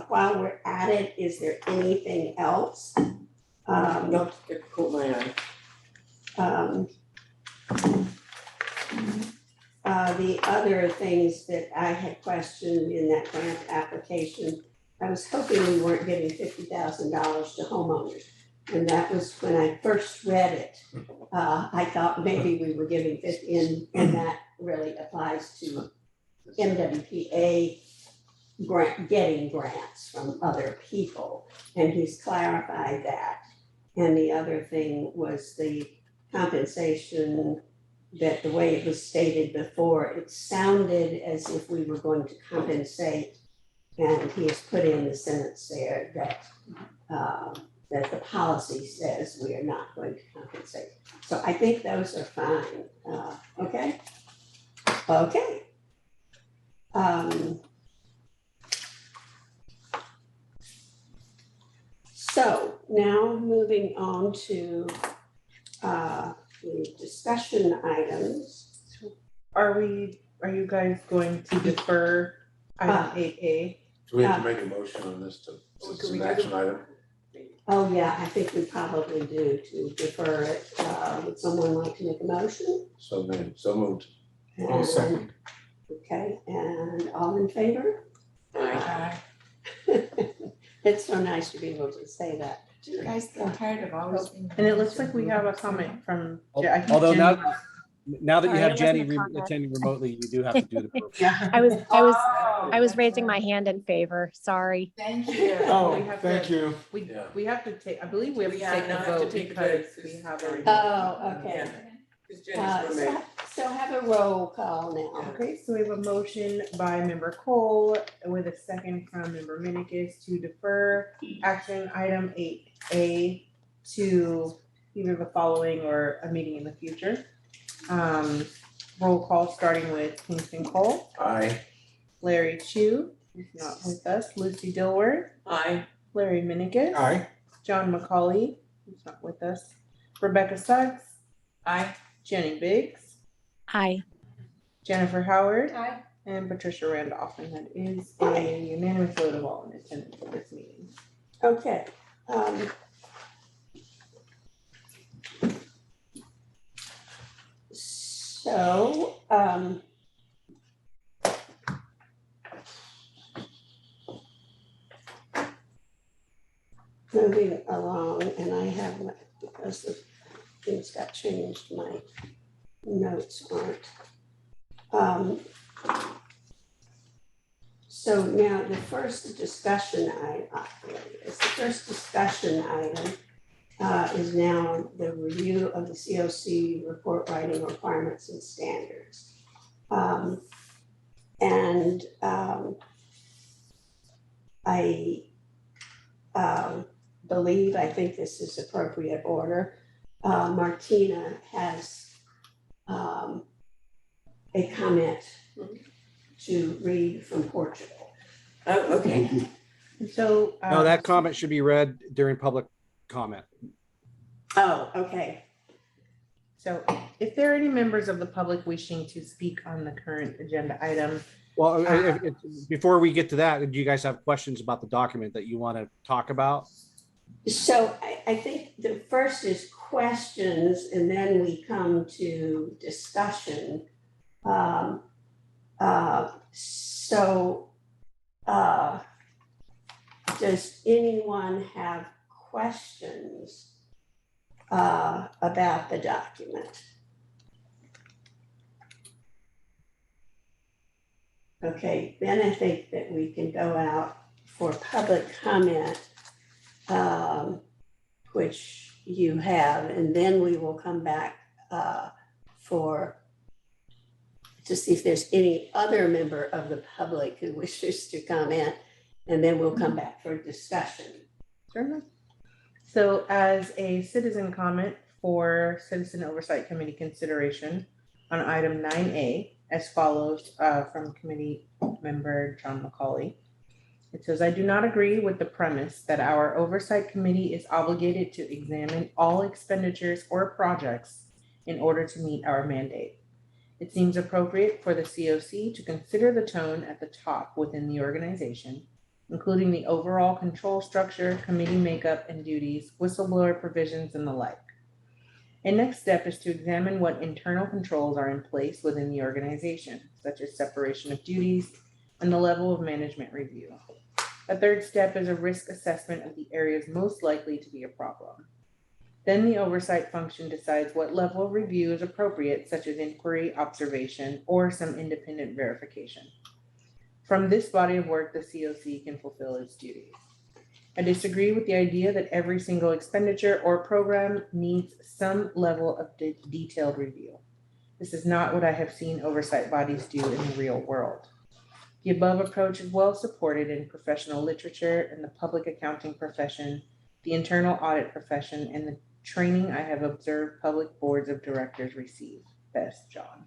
while we're at it, is there anything else? Not it caught my eye. The other things that I had questioned in that grant application, I was hoping we weren't giving $50,000 to homeowners. And that was when I first read it. I thought maybe we were giving it and that really applies to MWPA getting grants from other people. And he's clarified that. And the other thing was the compensation, that the way it was stated before, it sounded as if we were going to compensate. And he has put in the sentence there that that the policy says we are not going to compensate. So I think those are fine. Okay? Okay. So now moving on to the discussion items. Are you guys going to defer item 8A? Do we have to make a motion on this to, since it's an action item? Oh, yeah, I think we probably do to defer it. Would someone like to make a motion? So moved. I'll second. Okay, and all in favor? Aye. It's so nice to be able to say that. Do you guys get tired of always being? And it looks like we have a comment from, I think Although Jenny- now that you Sorry, have it wasn't Jenny a comment. attending remotely, you do have to do the vote. Yeah. I was Oh, I was raising my hand in favor. Sorry. Thank you. Oh, We have thank to- you. Yeah. We have to take, I believe we have to We have take the now to vote take a because vote. we have a. Oh, okay. Because Jenny's remote. So have a roll call now. Okay, so we have a motion by member Cole with a second from member Minikis to defer action item 8A to either the following or a meeting in the future. Roll call starting with Kingston Cole, Aye. Larry Chu, who's not with us, Lucy Dilworth, Aye. Larry Minikis. Aye. John McCauley, who's not with us, Rebecca Sykes, Aye. Jenny Biggs, Hi. Jennifer Howard, Aye. and Patricia Randolph, and that is a unanimous vote of all in attendance at this meeting. Okay. So, moving along, and I have, because the things got changed, my notes aren't. So now the first discussion item is now the review of the COC report writing requirements and standards. I believe, I think this is appropriate order. Martina has a comment to read from Portugal. Oh, okay. So. No, that comment should be read during public comment. Oh, okay. So if there are any members of the public wishing to speak on the current agenda item, Well, before we get to that, do you guys have questions about the document that you want to talk about? So I think the first is questions, and then we come to discussion. Does anyone have questions about the document? Okay, then I think that we can go out for public comment, which you have, and then we will come back to see if there's any other member of the public who wishes to comment, and then we'll come back for discussion. certainly. So as a citizen comment for Citizen Oversight Committee consideration on item 9A, as follows from committee member John McCauley. It says, I do not agree with the premise that our Oversight Committee is obligated to examine all expenditures or projects in order to meet our mandate. It seems appropriate for the COC to consider the tone at the top within the organization, including the overall control structure, committee makeup and duties, whistleblower provisions, and the like. A next step is to examine what internal controls are in place within the organization, such as separation of duties and the level of management review. A third step is a risk assessment of the areas most likely to be a problem. Then the oversight function decides what level of review is appropriate, such as inquiry, observation, or some independent verification. From this body of work, the COC can fulfill its duties. I disagree with the idea that every single expenditure or program needs some level of detailed review. This is not what I have seen oversight bodies do in the real world. The above approach is well supported in professional literature, in the public accounting profession, the internal audit profession, and the training I have observed public boards of directors receive. Best, John.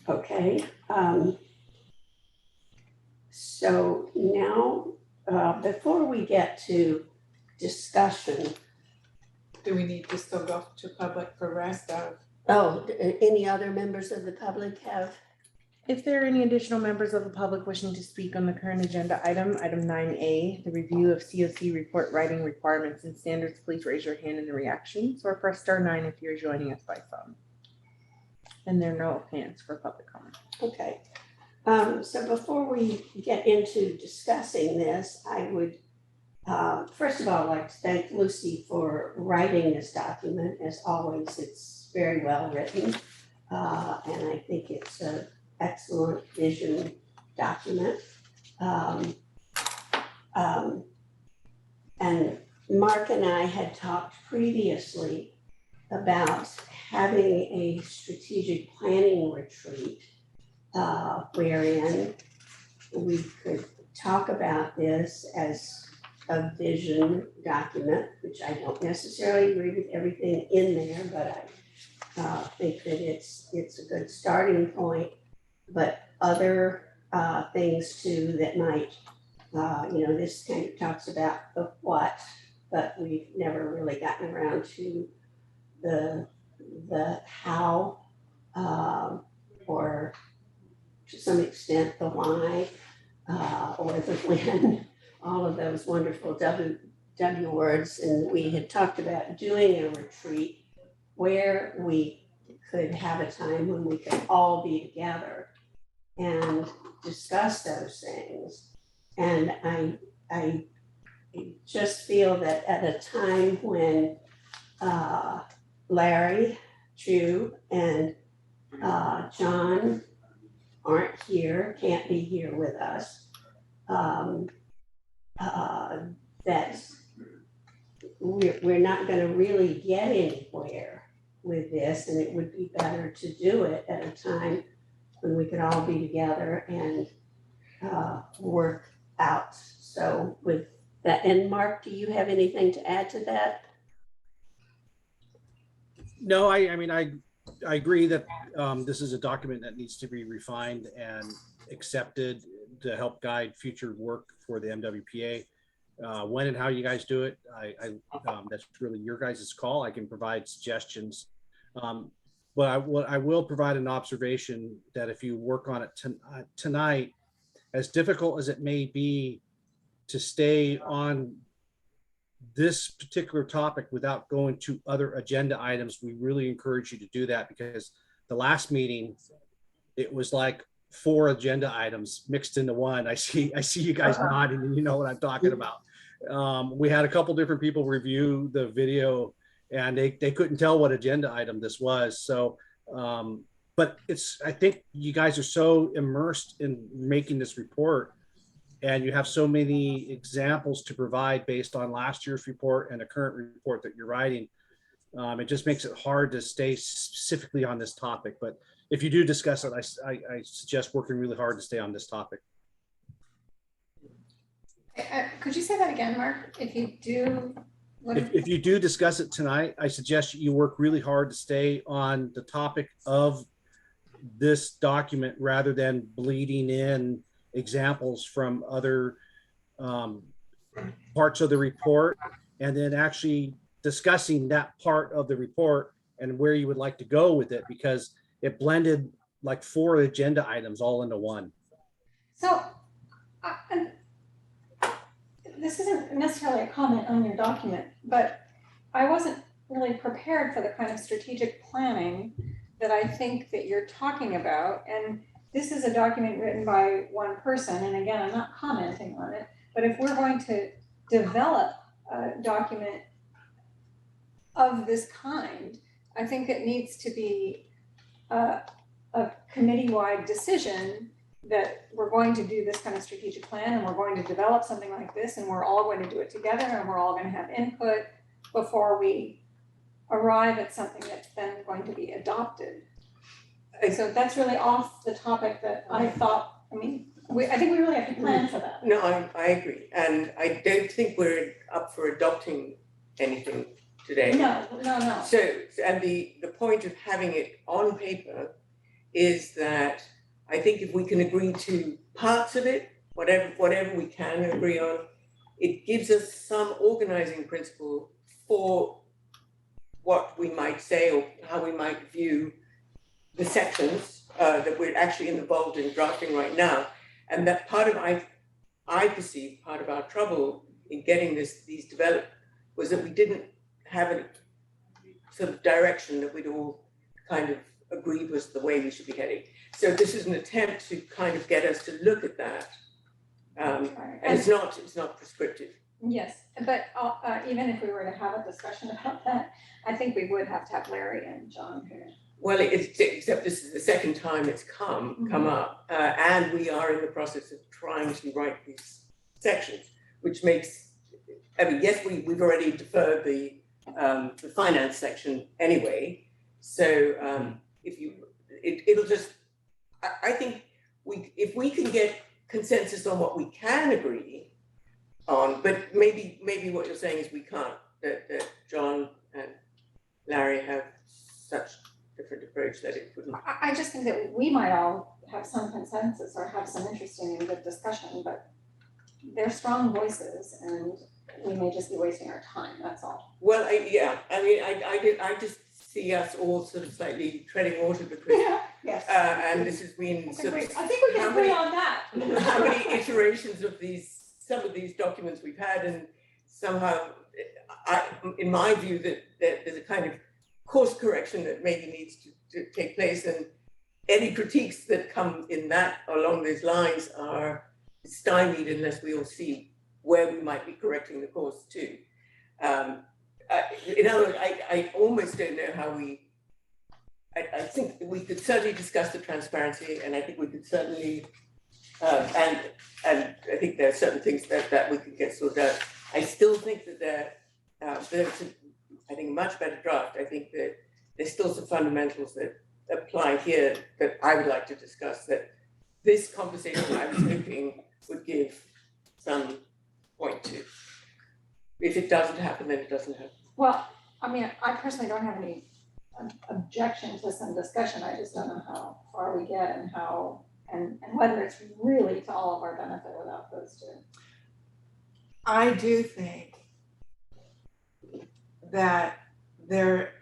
Okay. So now, before we get to discussion, Do we need to still go to public for rest of? any other members of the public have? If there are any additional members of the public wishing to speak on the current agenda item 9A, the review of COC report writing requirements and standards, please raise your hand in the reactions or press *9 if you're joining us by phone. And there are no hands for public comment. Okay. So before we get into discussing this, I would first of all like to thank Lucy for writing this document. As always, it's very well written, and I think it's an excellent vision document. And Mark and I had talked previously about having a strategic planning retreat wherein we could talk about this as a vision document, which I don't necessarily agree with everything in there, but I think that it's a good starting point. But other things too that might, this kind of talks about the what, but we've never really gotten around to the how, or to some extent the why, or the when, all of those wonderful W words. And we had talked about doing a retreat where we could have a time when we could all be together and discuss those things. And I just feel that at a time when Larry, Drew, and John aren't here, can't be here with us, that we're not going to really get anywhere with this, and it would be better to do it at a time when we could all be together and work out. So with that, and Mark, do you have anything to add to that? No, I mean, I agree that this is a document that needs to be refined and accepted to help guide future work for the MWPA. When and how you guys do it, that's really your guys' call. I can provide suggestions. But I will provide an observation that if you work on it tonight, as difficult as it may be to stay on this particular topic without going to other agenda items, we really encourage you to do that, because the last meeting, it was like 4 agenda items mixed into one. I see you guys nodding, and you know what I'm talking about. We had a couple different people review the video, and they couldn't tell what agenda item this was. So, but I think you guys are so immersed in making this report, and you have so many examples to provide based on last year's report and the current report that you're writing. It just makes it hard to stay specifically on this topic. But if you do discuss it, I suggest working really hard to stay on this topic. Could you say that again, Mark? If you do, if you do discuss it tonight, I suggest you work really hard to stay on the topic of this document rather than bleeding in examples from other parts of the report, and then actually discussing that part of the report and where you would like to go with it, because it blended like 4 agenda items all into one. So this isn't necessarily a comment on your document, but I wasn't really prepared for the kind of strategic planning that I think that you're talking about. And this is a document written by one person. And again, I'm not commenting on it, but if we're going to develop a document of this kind, I think it needs to be a committee-wide decision that we're going to do this kind of strategic plan and we're going to develop something like this and we're all going to do it together and we're all going to have input before we arrive at something that's then going to be adopted. So that's really off the topic that I thought, I think we really have to plan for that. No, I agree, and I don't think we're up for adopting anything today. No. So, and the point of having it on paper is that I think if we can agree to parts of it, whatever we can agree on, it gives us some organizing principle for what we might say or how we might view the sections that we're actually involved in drafting right now. And that part of I perceive part of our trouble in getting these developed was that we didn't have a sort of direction that we'd all kind of agreed was the way we should be heading. So this is an attempt to kind of get us to look at that. And it's not prescriptive. Yes, but even if we were to have a discussion about that, I think we would have to have Larry and John here. Well, except this is the second time it's come up, and we are in the process of trying to write these sections, which makes, I mean, yes, we've already deferred the finance section anyway. So it'll just, I think if we can get consensus on what we can agree on, but maybe what you're saying is we can't, that John and Larry have such different approach that it wouldn't. I just think that we might all have some consensus or have some interesting and good discussion, but they're strong voices and we may just be wasting our time, that's all. Well, I just see us all sort of slightly treading water because, Yes. And this has been sort of. I think we can agree on that. How many iterations of some of these documents we've had, and somehow, in my view, that there's a kind of course correction that maybe needs to take place, and any critiques that come in that along those lines are stymied unless we all see where we might be correcting the course to. In other words, I almost don't know how I think we could certainly discuss the transparency, and I think we could certainly, and I think there are certain things that we could get sorted out. I still think that there's I think a much better draft. I think that there's still some fundamentals that apply here that I would like to discuss, that this conversation I was hoping would give some point to. If it doesn't happen, then it doesn't happen. Well, I mean, I personally don't have any objection to some discussion. I just don't know how far we get and how, and whether it's really to all of our benefit without those two. I do think that there,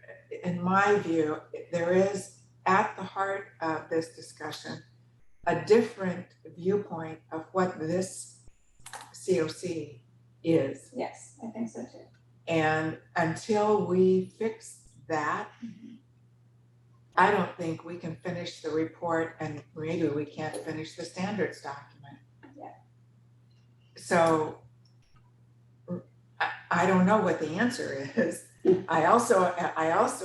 in my view, there is at the heart of this discussion a different viewpoint of what this COC is. Yes, I think so too. And until we fix that, I don't think we can finish the report, and maybe we can't finish the standards document. Yeah. So I don't know what the answer is. I also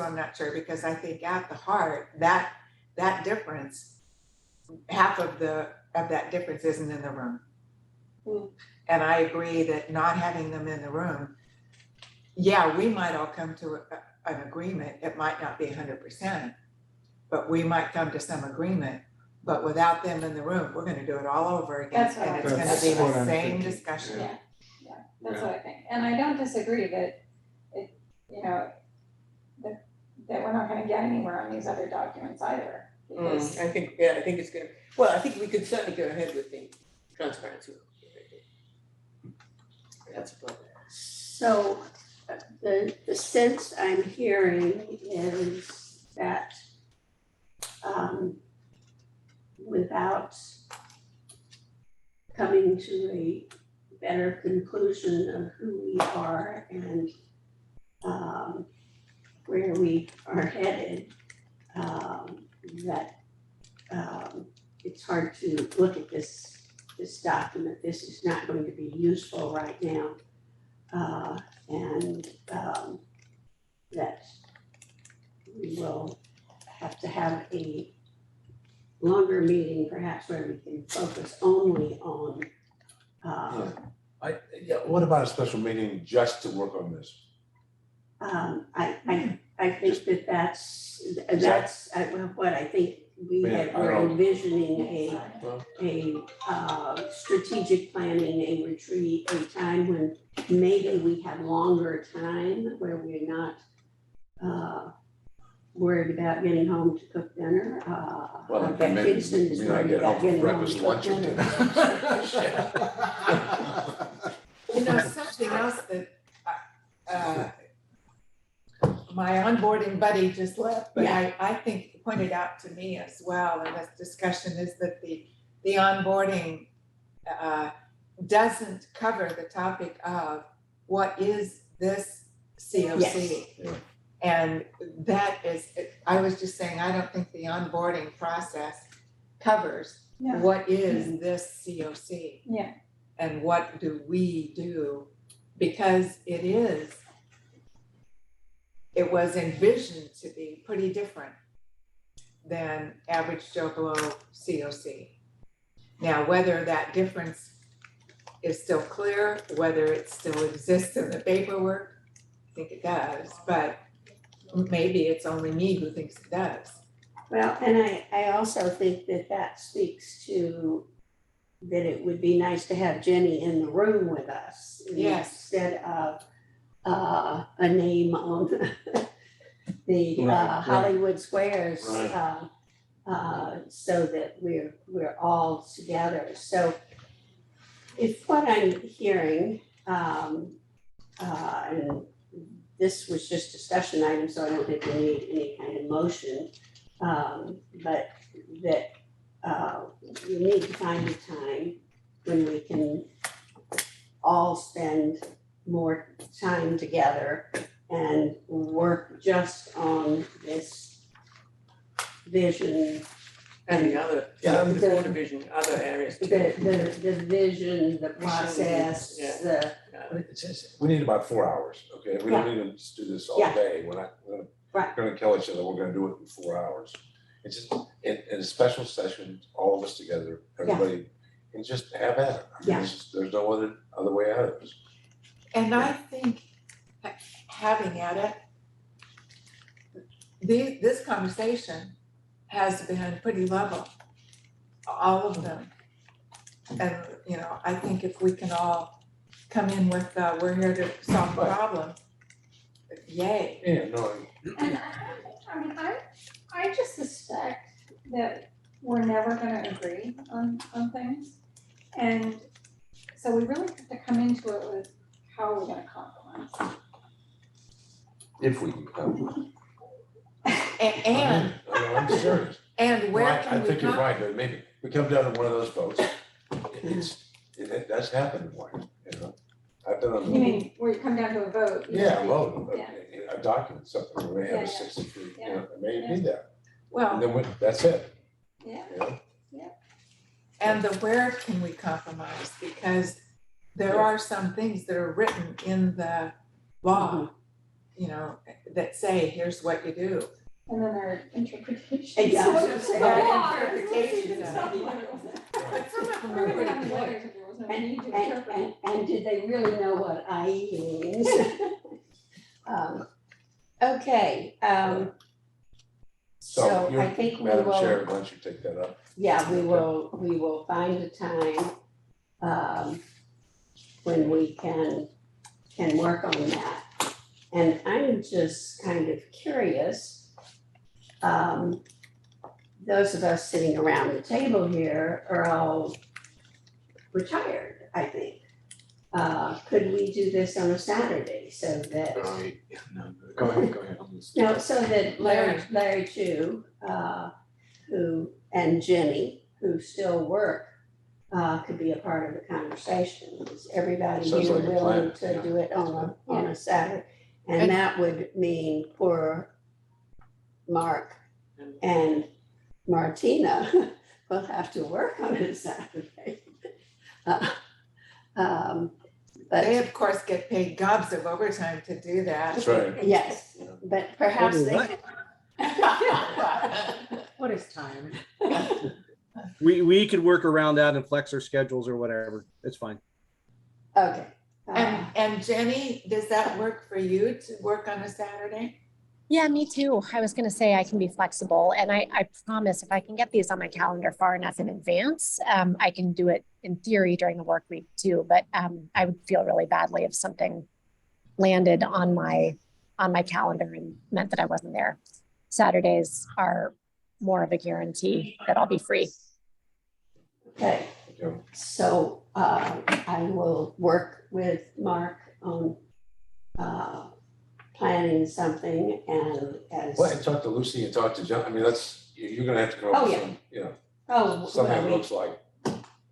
am not sure, because I think at the heart that difference, half of that difference isn't in the room. And I agree that not having them in the room, yeah, we might all come to an agreement. It might not be 100%, but we might come to some agreement. But without them in the room, we're going to do it all over again, That's what and I it's think. going to be That's the what I'm same thinking. discussion. Yeah, that's what I think. And I don't disagree that that we're not going to get anywhere on these other documents either. Because I think it's gonna, well, I think we could certainly go ahead with the transparency. That's a problem. So the sense I'm hearing is that without coming to a better conclusion of who we are and where we are headed, that it's hard to look at this document. This is not going to be useful right now. and that we will have to have a longer meeting perhaps where we can focus only on What about a special meeting just to work on this? I think that's what I think we were envisioning a strategic planning, a retreat, a time when maybe we have longer time where we're not worried about getting home to cook dinner. Well, I bet maybe Kingston is I worried get about home getting for home breakfast, to cook lunch, and dinner. Something else that my onboarding buddy just left, but I think pointed out to me as well in this discussion is that the onboarding doesn't cover the topic of what is this COC? Yes. And that is, I was just saying, I don't think the onboarding process covers what is this COC? Yeah. And what do we do? Because it was envisioned to be pretty different than average Joe Blow COC. Now, whether that difference is still clear, whether it still exists in the paperwork, I think it does, but maybe it's only me who thinks it does. Well, and I also think that speaks to that it would be nice to have Jenny in the room with us. Yes. Instead of a name on the Right. Hollywood Squares, Right. so that we're all together. So if what I'm hearing, and this was just discussion item, so I don't think we need any kind of motion, but that we need to find a time when we can all spend more time together and work just on this vision. And the other, the board division, other areas too. The vision, the process, Yeah. We need about 4 hours, okay? We don't need to just do this all Yeah. day. We're not gonna kill each other. We're gonna do it in 4 hours. It's just in a special session, all of us together, everybody can just have at it. I mean, there's no other way out of this. And I think having at it, this conversation has been pretty level, all of them. And, I think if we can all come in with, we're here to solve the problem, yay. Yeah, no, And I just suspect that we're never gonna agree on things. And so we really have to come into it with how are we gonna compromise? if we can come. And I'm serious. and where Well, can I we think you're come? right, but maybe we come down to one of those votes. It does happen, I've done You mean where you come down to a vote? Yeah, a vote, Yeah. a document, something, we may have Yeah, a yeah. 60 feet, Yeah. it may be that, and Well, then that's it, Yeah. and where can we compromise? Because there are some things that are written in the law, that say, here's what you do. And then our interpretations. Yeah, I was gonna say, our Law. interpretations of it. But some of them are Really pretty have clear. lawyers if there was no need to interpret. And did they really know what I means? Okay, so so I you're, think we Madam will, Chair, why don't you take that up? yeah, we will find a time, when we can work on that. And I'm just kind of curious, those of us sitting around the table here are all retired, I think. Could we do this on a Saturday so that, No, go ahead. no, so that Larry Chu, who, and Jenny, who still work, could be a part of the conversation. Is everybody Sounds here like a willing plan, to do it on a Saturday? And And- that would mean poor Mark and Martina will have to work on a Saturday. They but of course get paid gobs of overtime to do that. That's right. yes, but perhaps Oh, they what? could. What is time? We could work around that and flex our schedules or whatever. It's fine. Okay. And Jenny, does that work for you to work on a Saturday? Yeah, me too. I was going to say I can be flexible, and I promise if I can get these on my calendar far enough in advance, I can do it in theory during the work week too. But I would feel really badly if something landed on my calendar and meant that I wasn't there. Saturdays are more of a guarantee that I'll be free. Okay, Yeah. so I will work with Mark on planning something, and as. Well, and talk to Lucy and talk to John. I mean, you're gonna have to come Oh, up with yeah. some, Oh, something that well, looks like,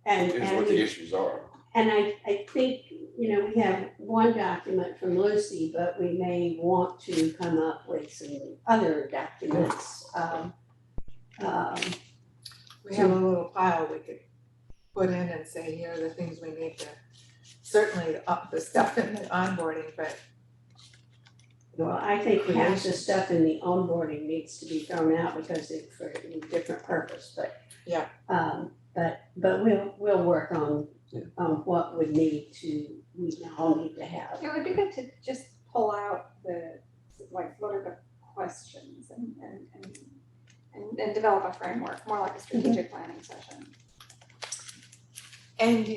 and here's what the issues are. And I think, we have one document from Lucy, but we may want to come up with some other documents. We have a little pile we could put in and say, here are the things we need to, certainly up the stuff in the onboarding, but Well, I think half the stuff in the onboarding needs to be thrown out because it's for a different purpose, but. Yeah. But we'll work on what we all need to have. It would be good to just pull out what are the questions and develop a framework, more like a strategic planning session. And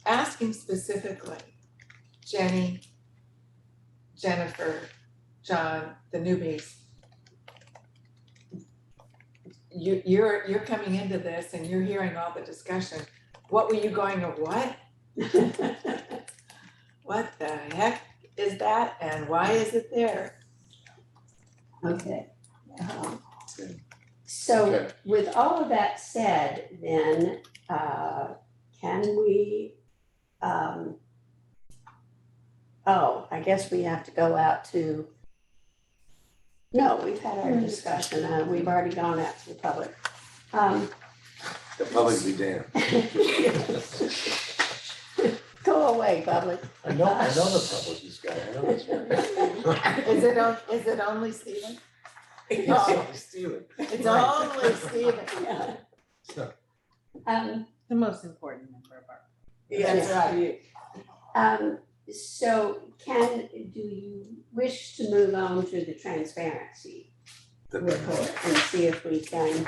asking specifically, Jenny, Jennifer, John, the newbies, you're coming into this and you're hearing all the discussion. What were you going of what? What the heck is that and why is it there? Okay. So Okay. with all of that said, then, can we, I guess we have to go out to, no, we've had our discussion, we've already gone out to the public. The public be damned. Go away, public. I know the public, this guy, I know this guy. Is it only Stephen? Oh, Steven. It's only Stephen. Yeah. The most important member of our. That's right. So do you wish to move on to the transparency report and see if we can,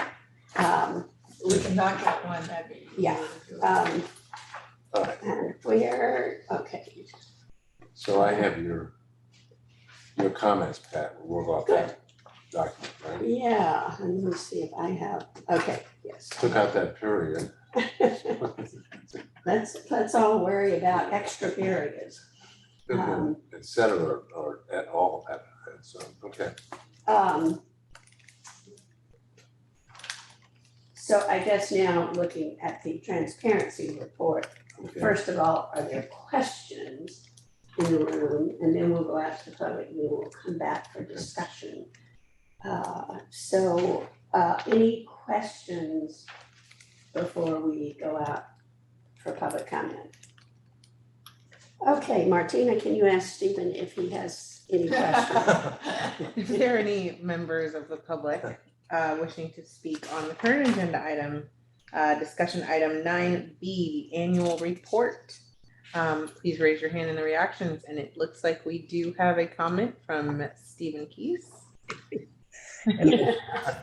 We can knock out one, that'd be. Yeah. All right, and where, okay, so I have your comments, Pat, we'll work off that document, right? yeah, and let me see if I have, okay, yes. Took out that period. Let's all worry about extra periods. Et cetera, or at all, so, okay. So I guess now looking at the transparency report, Okay. first of all, are there questions in the room? And then we'll go out to the public and we will come back for discussion. So any questions before we go out for public comment? Okay, Martina, can you ask Stephen if he has any questions? Is there any members of the public wishing to speak on the current agenda item, discussion item 9B, annual report? Please raise your hand in the reactions, and it looks like we do have a comment from Stephen Keys.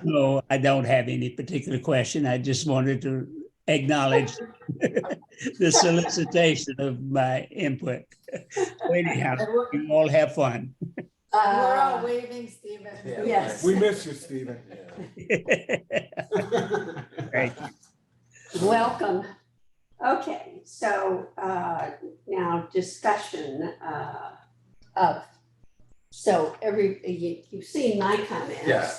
No, I don't have any particular question. I just wanted to acknowledge the solicitation of my input. So anyhow, you all have fun. We're all waving, Stephen. Yes. We miss you, Stephen. Right. Welcome. Okay, so now discussion of, so you've seen my comments. Yeah,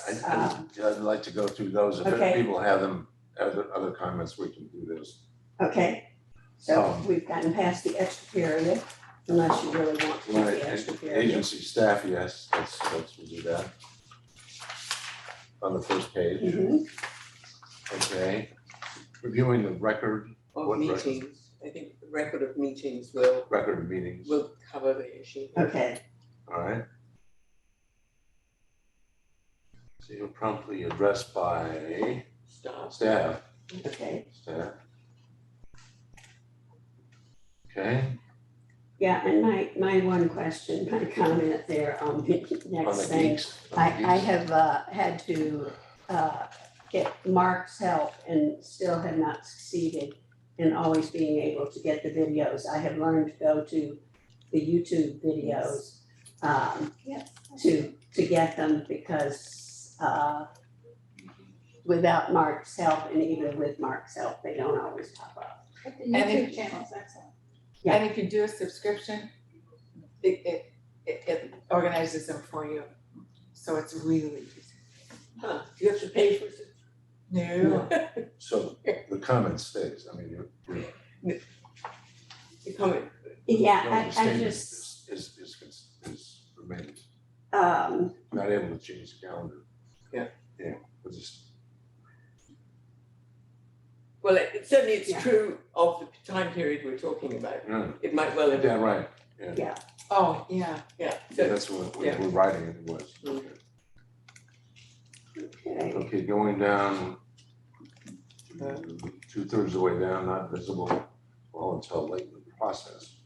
I'd like to go through those. If Okay. people have them, other comments, we can do this. Okay, so we've gotten past the extra period, unless you really want to do Right, the extra period. agency staff, yes, we'll do that. On the first page, Mhm. okay. Reviewing the record. Of What record? meetings, I think the record of meetings will record of meetings, cover the issue. Okay, all right? So you're promptly addressed by staff. okay. Okay, Yeah, and my one question, my comment there on the on next the thing. geeks. I have had to get Mark's help and still have not succeeded in always being able to get the videos. I have learned to go to the YouTube videos Yes. to get them because without Mark's help and even with Mark's help, they don't always pop up. But the YouTube channel is excellent. Yeah. And if you do a subscription, it organizes them for you. So it's really easy. Huh, do you have to pay for it? No. So the comment stays, I mean, You comment, Yeah, the I statement just, is remains, um, not able to change the calendar. Yeah. Yeah, we'll just, well, certainly it's Yeah. true of the time period we're talking about. yeah, It might well have yeah, been, right, Oh, yeah. yeah, so so, that's what yeah. we're writing it was. okay, Okay, going down, 2/3 of the way down, not visible, well, until late in the process.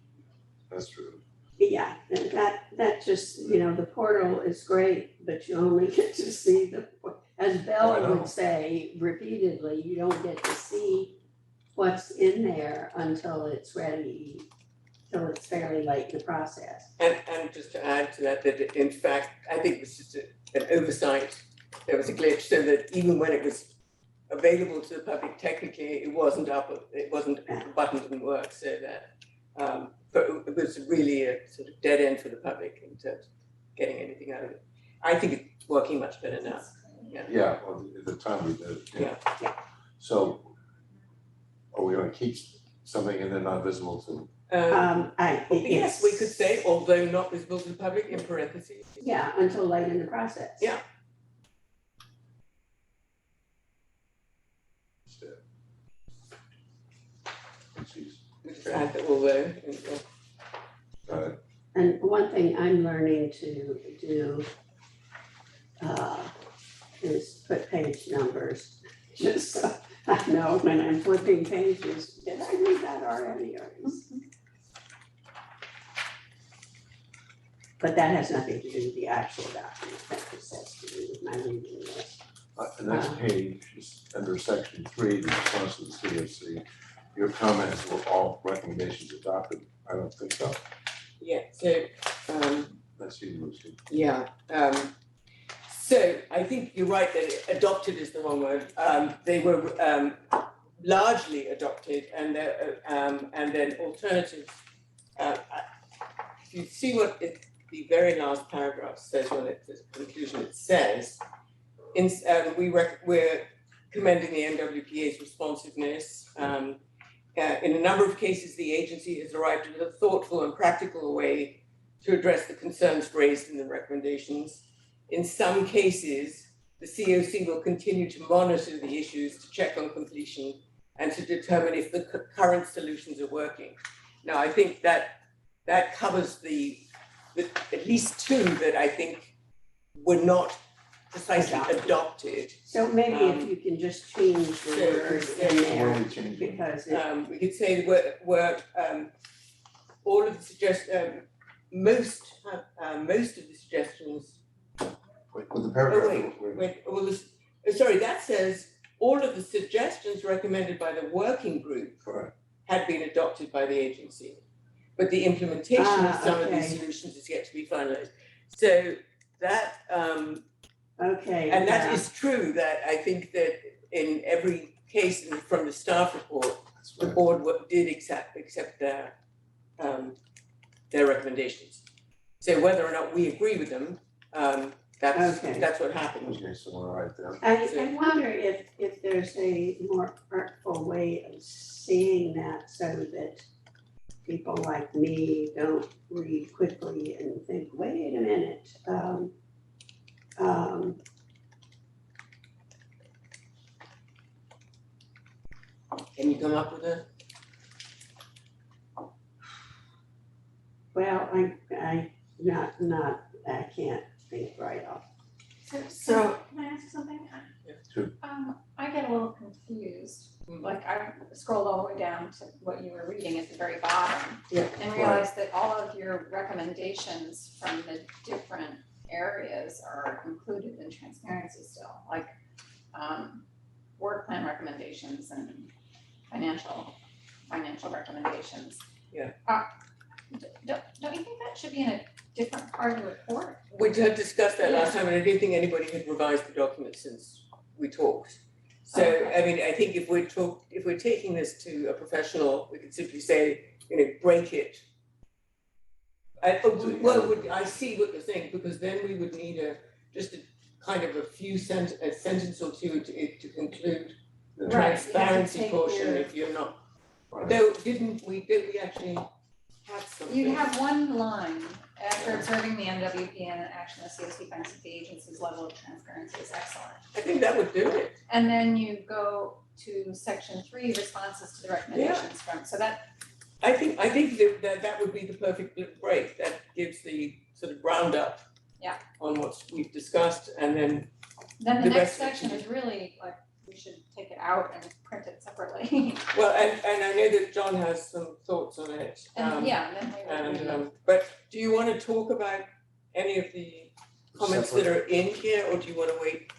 That's true. yeah, and that just, you know, the portal is great, but you only get to see as Oh, I Bella know. would say repeatedly, you don't get to see what's in there until it's ready, till it's fairly late in the process. and just to add to that, that in fact, I think it was just an oversight. There was a glitch so that even when it was available to the public, technically it wasn't the button didn't work, so that, but it was really a sort of dead end for the public in terms of getting anything out of it. I think it's working much better now. Yeah, well, at the time we did, yeah. Yeah. So are we gonna keep something and then not visible to? Yes, we could say, although not visible to the public, in parentheses. Yeah, until late in the process. Yeah. We just add the although. Got it. And one thing I'm learning to do is put page numbers, just so I know when I'm flipping pages, did I read that already or is? But that has nothing to do with the actual document, that just has to do with my reading this. The next page is under section 3, the response to the COC. Your comments were all recommendations adopted. I don't think so. Yeah, so, That's you, Lucy. yeah, so I think you're right that adopted is the wrong word. They were largely adopted and then alternatives. If you see what the very last paragraph says, when it says conclusion, it says, we're commending the MWPA's responsiveness. In a number of cases, the agency has arrived at a thoughtful and practical way to address the concerns raised in the recommendations. In some cases, the COC will continue to monitor the issues, to check on completion, and to determine if the current solutions are working. Now, I think that covers the at least two that I think were not precisely adopted. So maybe if you can just change the words in Where there, are we changing? because We could say were all of the most of the suggestions. Wait, with the Oh, paragraph. Sorry, that says all of the suggestions recommended by the working group Correct. had been adopted by the agency. But the implementation of some of these okay. solutions is yet to be finalized. So that, okay. and that is true, that I think that in every case from the staff report, That's the right. board did accept their recommendations. So whether or not we agree with them, Okay. that's what happened. Okay, so we're right there. I wonder if there's a more artful way of seeing that so that people like me don't read quickly and think, wait a minute. Can you come up with a? Well, I can't think right off. So can I ask you something? Sure. I get a little confused, like I scrolled all the way down to what you were reading at the very bottom. Yeah. And realized that all of your recommendations from the different areas are included in transparency still, like work plan recommendations and financial recommendations. Yeah. Don't you think that should be in a different part of the report? We had discussed that last time, and I didn't think anybody had revised the document since we talked. So, I mean, I think if we're taking this to a professional, we could simply say, break it. I see what you're saying, because then we would need a kind of a sentence or two to conclude the Right, transparency you have to take portion your- if you're not. Right. Though, didn't we actually have something? You have one line, after observing the MWPA and action the CSP finds that the agency's level of transparency is excellent. I think that would do it. And then you go to section 3, responses to the recommendations from, so that, I think that would be the perfect break. That gives the sort of roundup. Yeah. On what we've discussed, and then then The the next rest- section is really like, we should take it out and print it separately. well, and I know that John has some thoughts on it. And yeah, then we would, But do you want to talk about any of the comments that are in here, or do you want to wait?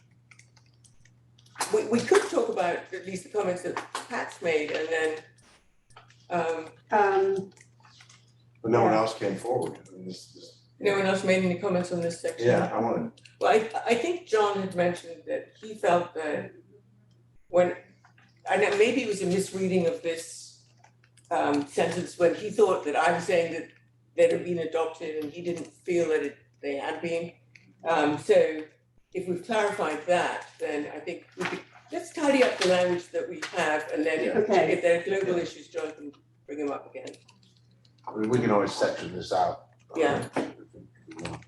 We could talk about at least the comments that Pat's made, and then But no one else came forward. I mean, this. no one else made any comments on this section. Yeah, I wanted. Well, I think John had mentioned that he felt that I know maybe it was a misreading of this sentence when he thought that I was saying that they had been adopted and he didn't feel that they had been. So if we've clarified that, then I think we could, let's tidy up the language that we have, and then Okay. if there are global issues, John can bring them up again. I mean, we can always section this out. Yeah. if we want.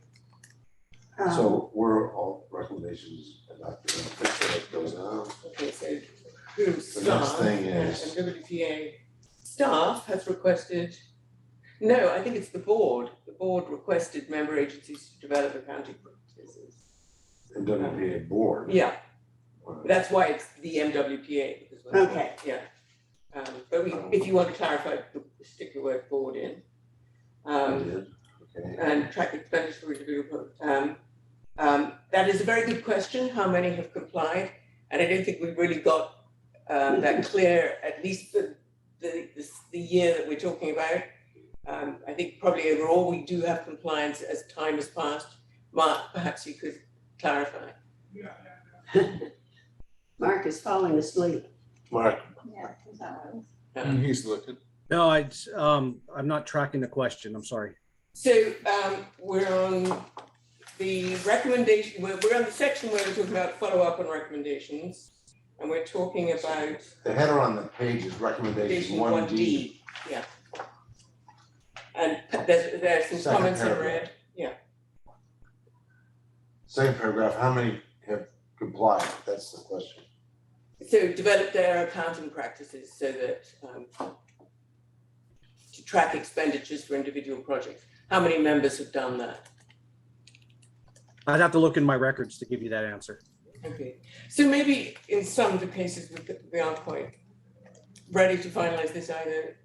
So we're all recommendations about the picture that goes on. Okay, so who next staff thing and is- MWPA staff has requested, no, I think it's the board. The board requested member agencies to develop accounting practices. And WPA board. Yeah, that's why it's the MWPA, because when Okay. yeah. But if you want to clarify, stick the word board in. I did, okay. And track expenditure for individual. That is a very good question, how many have complied? And I don't think we've really got that clear, at least for the year that we're talking about. I think probably overall we do have compliance as time has passed. Mark, perhaps you could clarify. Mark is falling asleep. Mark, yeah, is that what it is? He's looking. No, I'm not tracking the question. I'm sorry. So we're on the recommendation, we're on the section where we're talking about follow-up on recommendations. And we're talking about the header on the page is recommendation 1D. yeah. And there's some Second comments I paragraph. read, yeah. Same paragraph, how many have complied? That's the question. So develop their accounting practices so that to track expenditures for individual projects. How many members have done that? I'd have to look in my records to give you that answer. Okay, so maybe in some of the cases we aren't quite ready to finalize this either,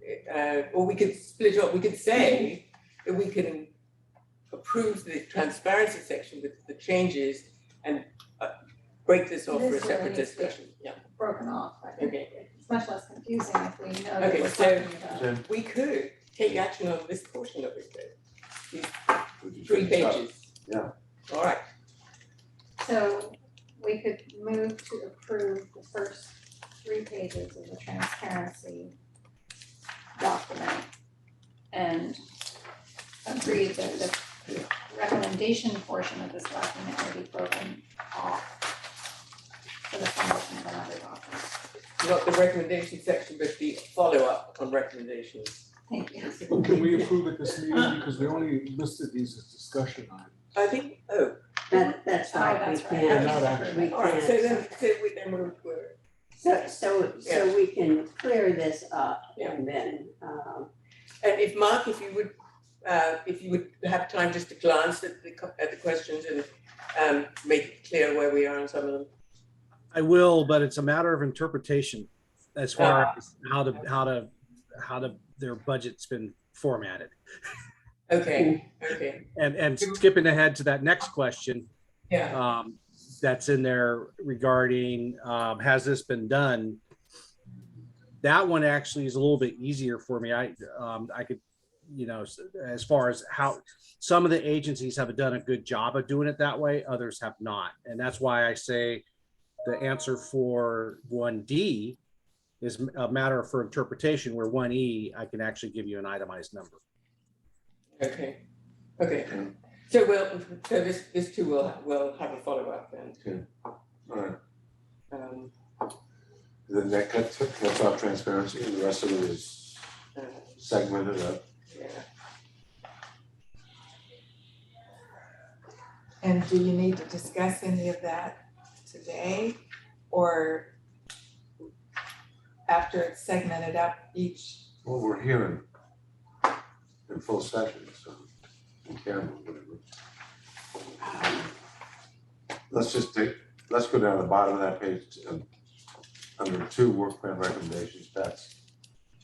or we could split up, we could say that we can approve the transparency section with the changes and break this off It for a is separate really discussion, yeah. Broken off, I think. Okay. It's much less confusing if we know that Okay, we're so- talking about. Then We could take action on this portion of it, though. we can 3 finish up. pages. Yeah. All right, So we could move to approve the first 3 pages of the transparency document and agree that the recommendation portion of this document will be broken off for the formation of another document. not the recommendation section, but the follow-up on recommendations. Thank you. Can we approve at this meeting, because we only listed these as discussion items? I think, That's Oh, right, we that's right. can't. Not action. We all right, so can't. then we're So we can clear this up Yeah. and then, and if Mark, if you would if you would have time just to glance at the questions and make it clear where we are on some of them. I will, but it's a matter of interpretation as far as how their budget's been formatted. Okay. And skipping ahead to that next question, Yeah. that's in there regarding, has this been done? That one actually is a little bit easier for me. I could, as far as how some of the agencies have done a good job of doing it that way, others have not. And that's why I say the answer for 1D is a matter for interpretation, where 1E, I can actually give you an itemized number. Okay. So this too will have a follow-up then. Okay. All right. Um, Then that cuts off transparency, and the rest of it is segmented up. yeah. And do you need to discuss any of that today or after it's segmented up each? Well, we're here in full session, so we can, whatever. Let's go down the bottom of that page, under 2 work plan recommendations, Pat's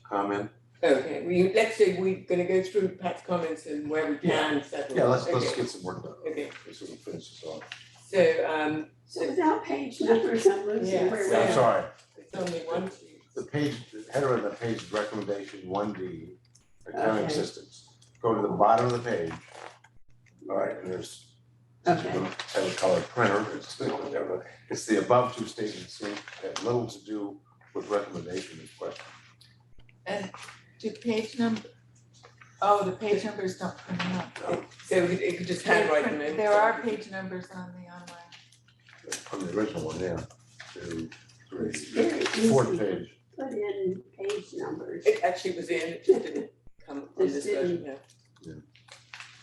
comment. Okay, let's say we're gonna go through Pat's comments and where we can settle. Yeah, let's Okay. get some work done. Okay. So we can finish this off. So, without page numbers, I'm losing Yeah, where so- we're I'm at. sorry, it's only 1, 2. the header of the page is recommendation 1D, accounting Okay. systems. Go to the bottom of the page. All right, and there's Okay. color printer, it's the above 2 statements, so have little to do with recommendation and question. And do page number, oh, the page numbers don't print out. So it could just handwrite them in. There are page numbers on the online. On the original one, yeah. 2, 3, It's very 4th easy to page. put in page numbers. It actually was in, it just didn't come on this Just version, didn't. Yeah.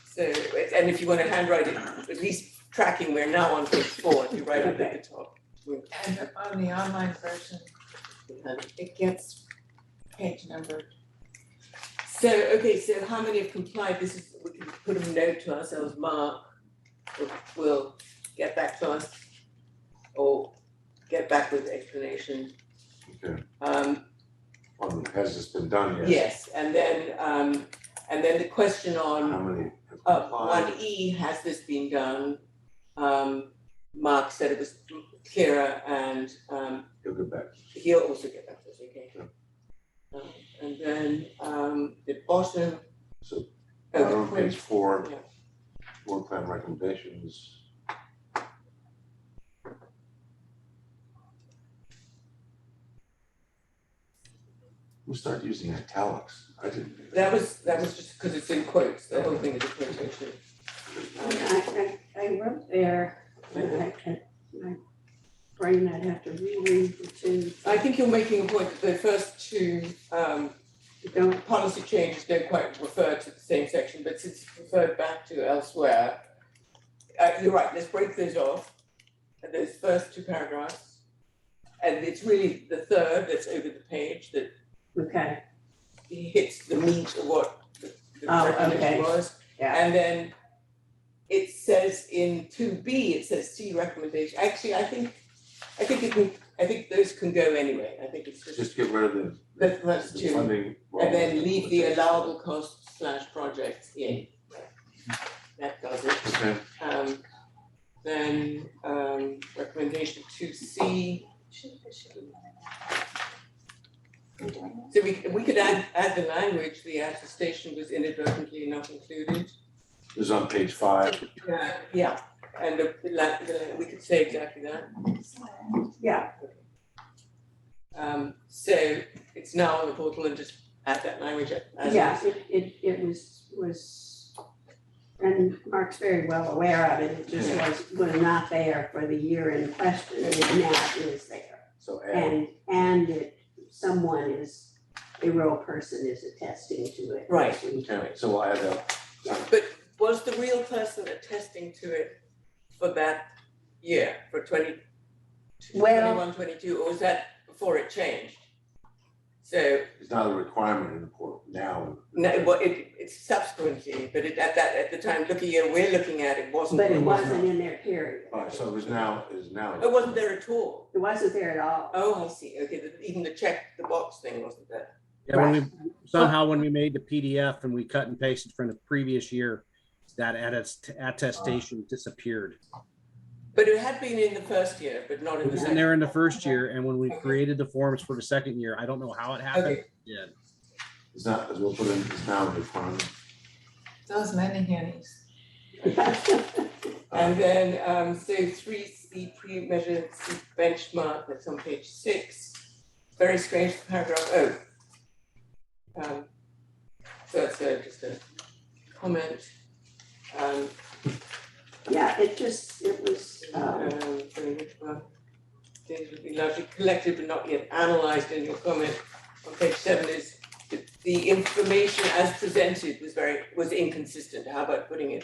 So, and if you want to handwrite it, at least tracking, we're now on page 4, if you write it at the top. And on the online version, it gets page numbered. So, okay, so how many have complied? This is, we can put a note to ourselves, Mark will get back to us or get back with explanation. Okay. Has this been done yet? Yes, and then the question on How many have complied? 1E, has this been done? Mark said it was clearer and He'll get back. he'll also get back to us, okay? Sure. And then the bottom. So Okay, on page 4, Yeah. work plan recommendations. We started using italics. I didn't do That was just because it's in quotes, the whole thing is a quotation. I wrote there, my brain, I'd have to reread the 2. I think you're making a point that the first 2 policy changes don't quite refer to the same section, but since it's referred back to elsewhere, you're right, let's break those off, those first 2 paragraphs. And it's really the third that's over the page that Okay, hits the meat of what the Oh, recommendation okay. was. Yeah. And then it says in 2B, it says C recommendation. Actually, I think those can go anyway. I think it's Just get rid of that's the 2. funding. And then leave the allowable costs / projects in. That does it. Okay. Then recommendation 2C. So we could add the language, the attestation was inadvertently not included. It was on page 5. Yeah, and we could say exactly that. yeah, So it's now on the portal and just add that language as yeah, is. it was, and Mark's very well aware of it, it just was not there for the year in question, and now it is there. So add. And a real person is attesting to it. Right. Okay, so we'll add that. But was the real person attesting to it for that year, for 21, 22, or was that before it changed? So, It's not a requirement in the report now. no, well, it's subsequently, but at the time, we're looking at, it wasn't. But it was wasn't not. in their period. All right, so it is now. It wasn't there at all. It wasn't there at all. Oh, I see, okay, even the check the box thing wasn't there. Yeah, when we made the PDF and we cut and pasted from the previous year, that attestation disappeared. But it had been in the first year, but not in It the was in second. there in the first year, and when we created the forms for the second year, I don't know how it happened. Okay. Yeah. It's not, as we'll put in, it's now a requirement. Those many hennies. And then, so 3C pre-measured benchmark, that's on page 6. Very strange paragraph, so it's just a comment. Yeah, it was, Data will be largely collected but not yet analyzed, in your comment on page 7 is the information as presented was inconsistent. How about putting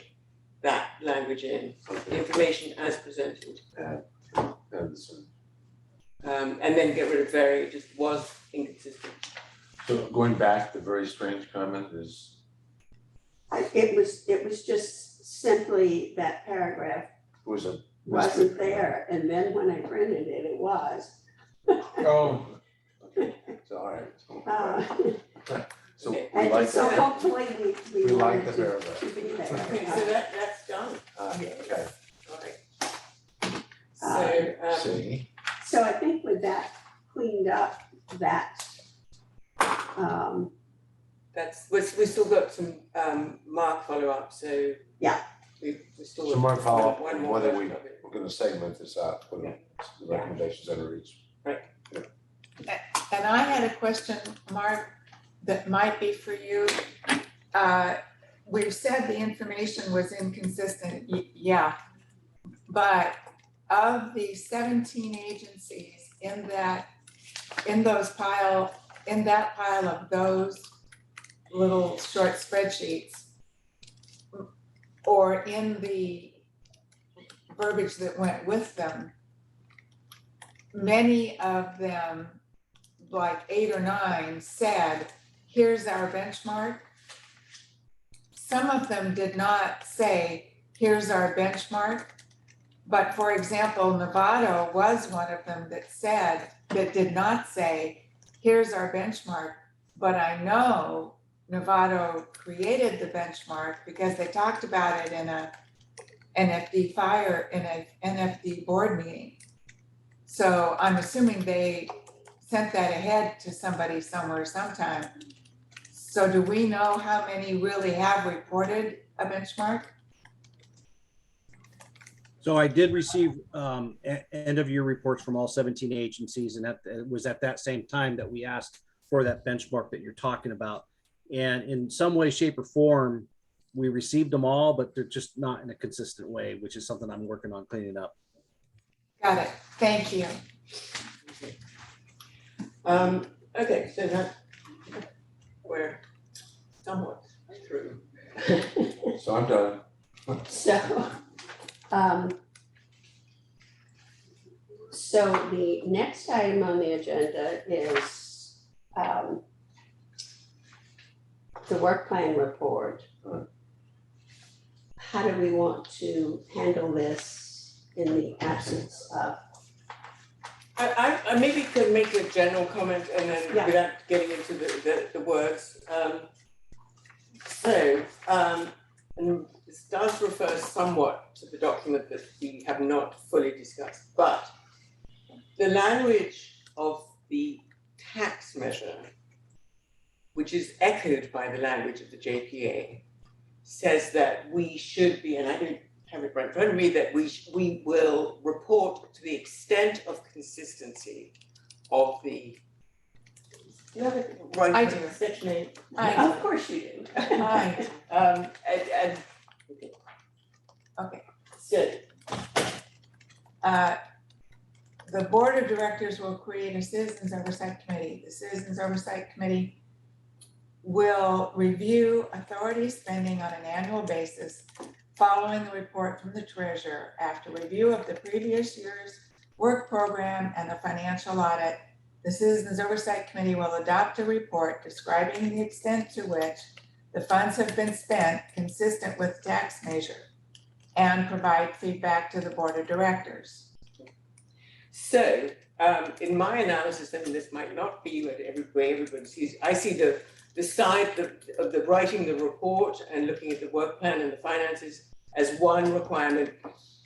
that language in, the information as presented? And then get rid of very, it just was inconsistent. So going back, the very strange comment is, it was just simply that paragraph was a. wasn't there. And then when I printed it, it was. Oh, Okay, so all right. So we And like so that. hopefully we We like wanted the paragraph. to be there. Okay, so that's done. Okay, All right. So, see, So I think with that cleaned up, that, we still got some mark follow-up, so. Yeah. We still. so Mark, follow up one on more whether version of it. we're gonna segment this out, put the recommendations under each. And I had a question, Mark, that might be for you. We've said the information was inconsistent, yeah. But of the 17 agencies in that pile of those little short spreadsheets, or in the verbiage that went with them, many of them, like 8 or 9, said, here's our benchmark. Some of them did not say, here's our benchmark. But for example, Novato was one of them that did not say, here's our benchmark. But I know Novato created the benchmark because they talked about it in a NFD board meeting. So I'm assuming they sent that ahead to somebody somewhere sometime. So do we know how many really have reported a benchmark? So I did receive end of year reports from all 17 agencies, and that it was at that same time that we asked for that benchmark that you're talking about. And in some way, shape, or form, we received them all, but they're just not in a consistent way, which is something I'm working on cleaning up. Got it, thank you. Okay, so that we're somewhat through. So I'm done. So the next item on the agenda is the work plan report. How do we want to handle this in the absence of? I maybe could make a general comment and then Yeah. without getting into the words. And this does refer somewhat to the document that we have not fully discussed, but the language of the tax measure, which is echoed by the language of the JPA, says that we should be, and I don't have it right in front of me, that we will report to the extent of consistency of the. Do you have it right? I do. Section 8. Of course you do. Right. And Okay. so The board of directors will create a citizens oversight committee. The citizens oversight committee will review authority spending on an annual basis following the report from the treasurer. After review of the previous year's work program and the financial audit, The Citizens Oversight Committee will adopt a report describing the extent to which the funds have been spent consistent with tax measure and provide feedback to the Board of Directors. So, in my analysis, and this might not be what everybody sees, I see the side of the writing the report and looking at the work plan and the finances as one requirement,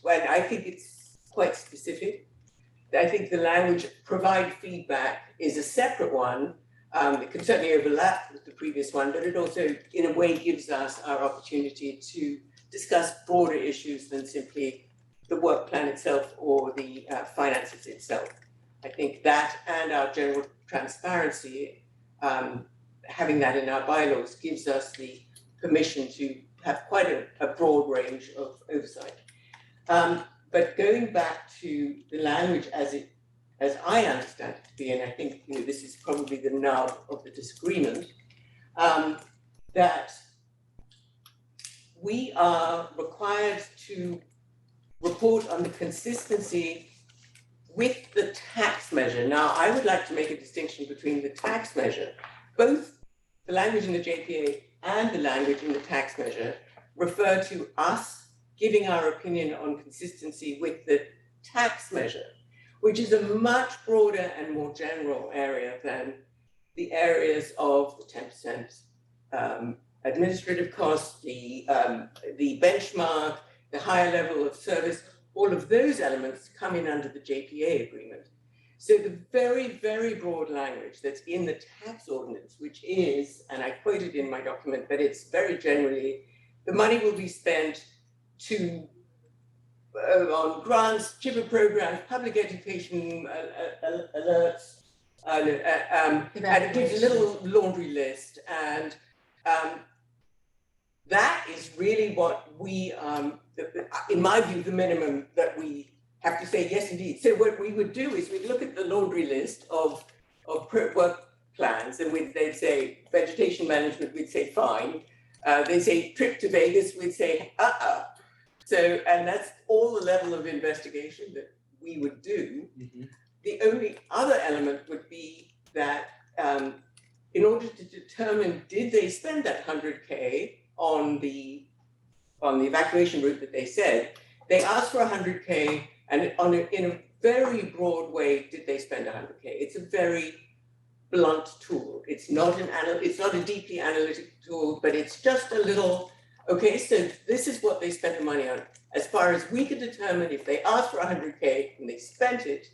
when I think it's quite specific. I think the language provide feedback is a separate one. It can certainly overlap with the previous one, but it also, in a way, gives us our opportunity to discuss broader issues than simply the work plan itself or the finances itself. I think that and our general transparency, having that in our bylaws gives us the permission to have quite a broad range of oversight. But going back to the language as I understand it to be, and I think this is probably the nub of the disagreement, that we are required to report on the consistency with the tax measure. Now, I would like to make a distinction between the tax measure. Both the language in the JPA and the language in the tax measure refer to us giving our opinion on consistency with the tax measure, which is a much broader and more general area than the areas of the 10% administrative costs, the benchmark, the higher level of service. All of those elements come in under the JPA agreement. So the very, very broad language that's in the tax ordinance, which is, and I quoted in my document, but it's very generally, the money will be spent on grants, chipper programs, public education alerts, and it gives a little laundry list. And that is really what we, in my view, the minimum that we have to say, yes, indeed. So what we would do is we'd look at the laundry list of work plans, and they'd say vegetation management, we'd say fine. They say trip to Vegas, we'd say So, and that's all the level of investigation that we would do. Mm-hmm. The only other element would be that in order to determine did they spend that 100K on the evacuation route that they said, they asked for 100K, and in a very broad way, did they spend 100K? It's a very blunt tool. It's not a deeply analytic tool, but it's just a little, okay, so this is what they spent the money on. As far as we could determine, if they asked for 100K and they spent it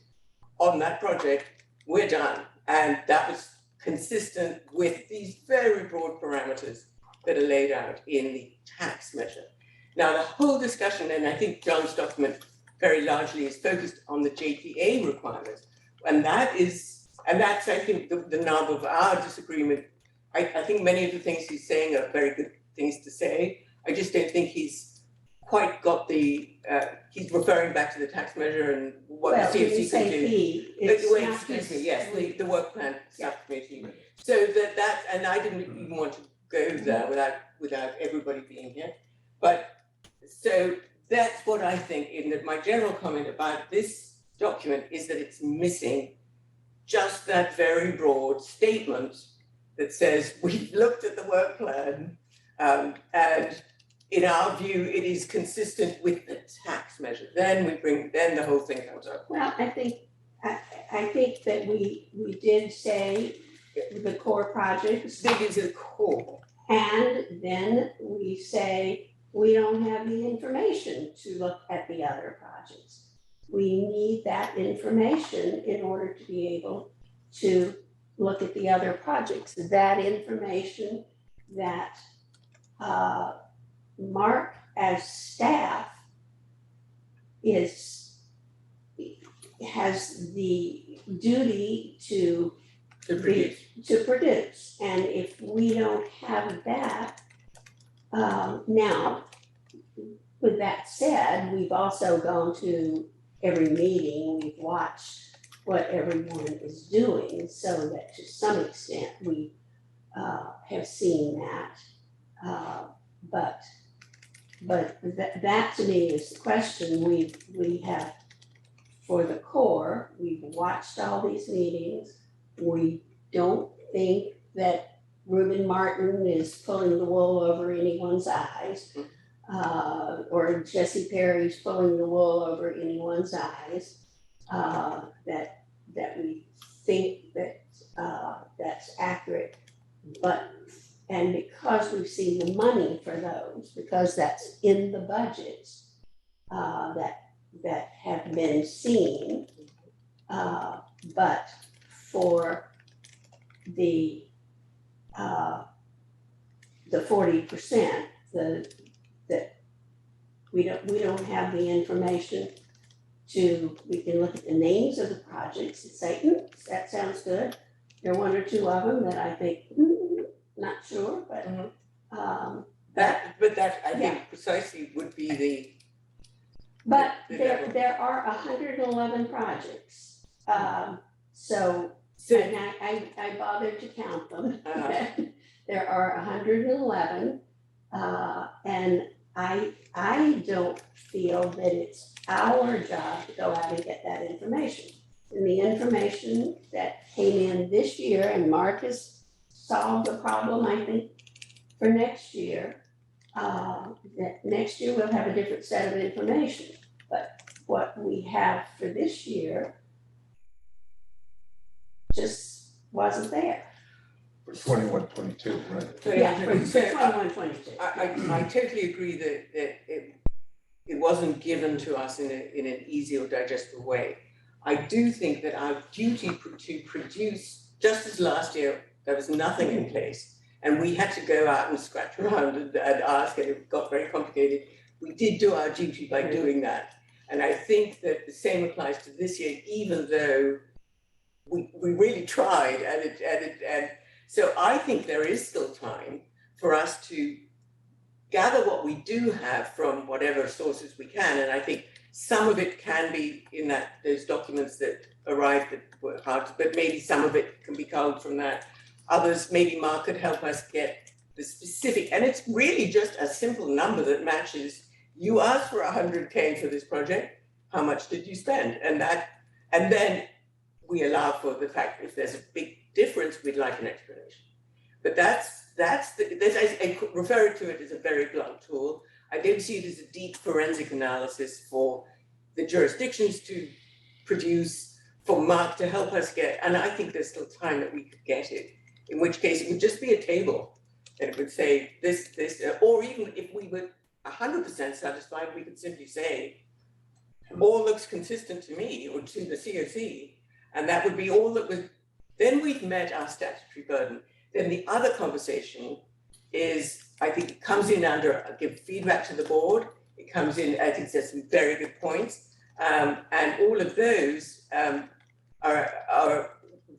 on that project, we're done. And that was consistent with these very broad parameters that are laid out in the tax measure. Now, the whole discussion, and I think John's document very largely is focused on the JPA requirements. And that's, I think, the nub of our disagreement. I think many of the things he's saying are very good things to say. I just don't think he's quite got he's referring back to the tax measure and what the CFC can do. The work plan subcommittee. So and I didn't even want to go there without everybody being here. But so that's what I think my general comment about this document is that it's missing just that very broad statement that says we've looked at the work plan and in our view it is consistent with the tax measure. Then the whole thing comes up. Well, I think that we did say the core projects. Big is the core. And then we say we don't have the information to look at the other projects. We need that information in order to be able to look at the other projects. That information that Mark as staff has the duty to produce. And if we don't have that, now, with that said, we've also gone to every meeting, we've watched what everyone is doing, so that to some extent we have seen that. But that to me is the question. We have, for the core, we've watched all these meetings, We don't think that Reuben Martin is pulling the wool over anyone's eyes. Or Jesse Perry's pulling the wool over anyone's eyes. That we think that that's accurate. And because we've seen the money for those, because that's in the budgets that have been seen, but for the 40%, that we don't have the information we can look at the names of the projects and say, that sounds good. There are one or two of them that I think, not sure, but that I think precisely would be the. But there are 111 projects. So and I bothered to count them. There are 111, and I don't feel that it's our job to go out and get that information. And the information that came in this year, and Mark has solved the problem, I think, for next year. That next year we'll have a different set of information. But what we have for this year just wasn't there. For 21, 22, right? Yeah, for 21, 22. I totally agree that it wasn't given to us in an easy or digestible way. I do think that our duty to produce, just as last year, there was nothing in place, and we had to go out and scratch around and ask, and it got very complicated. We did do our duty by doing that. And I think that the same applies to this year, even though we really tried, and so I think there is still time for us to gather what we do have from whatever sources we can. And I think some of it can be in those documents that arrived that were hard, but maybe some of it can be culled from that. Others, maybe Mark could help us get the specific, and it's really just a simple number that matches. You asked for 100K for this project, how much did you spend? And then we allow for the fact if there's a big difference, we'd like an explanation. But I refer to it as a very blunt tool. I don't see it as a deep forensic analysis for the jurisdictions to produce, for Mark to help us get, and I think there's still time that we could get it, in which case it would just be a table that it would say this, or even if we were 100% satisfied, we could simply say, all looks consistent to me, or to the COC, and that would be all that was, then we've met our statutory burden. Then the other conversation is, I think it comes in under, give feedback to the board, it comes in, I think there's some very good points, and all of those are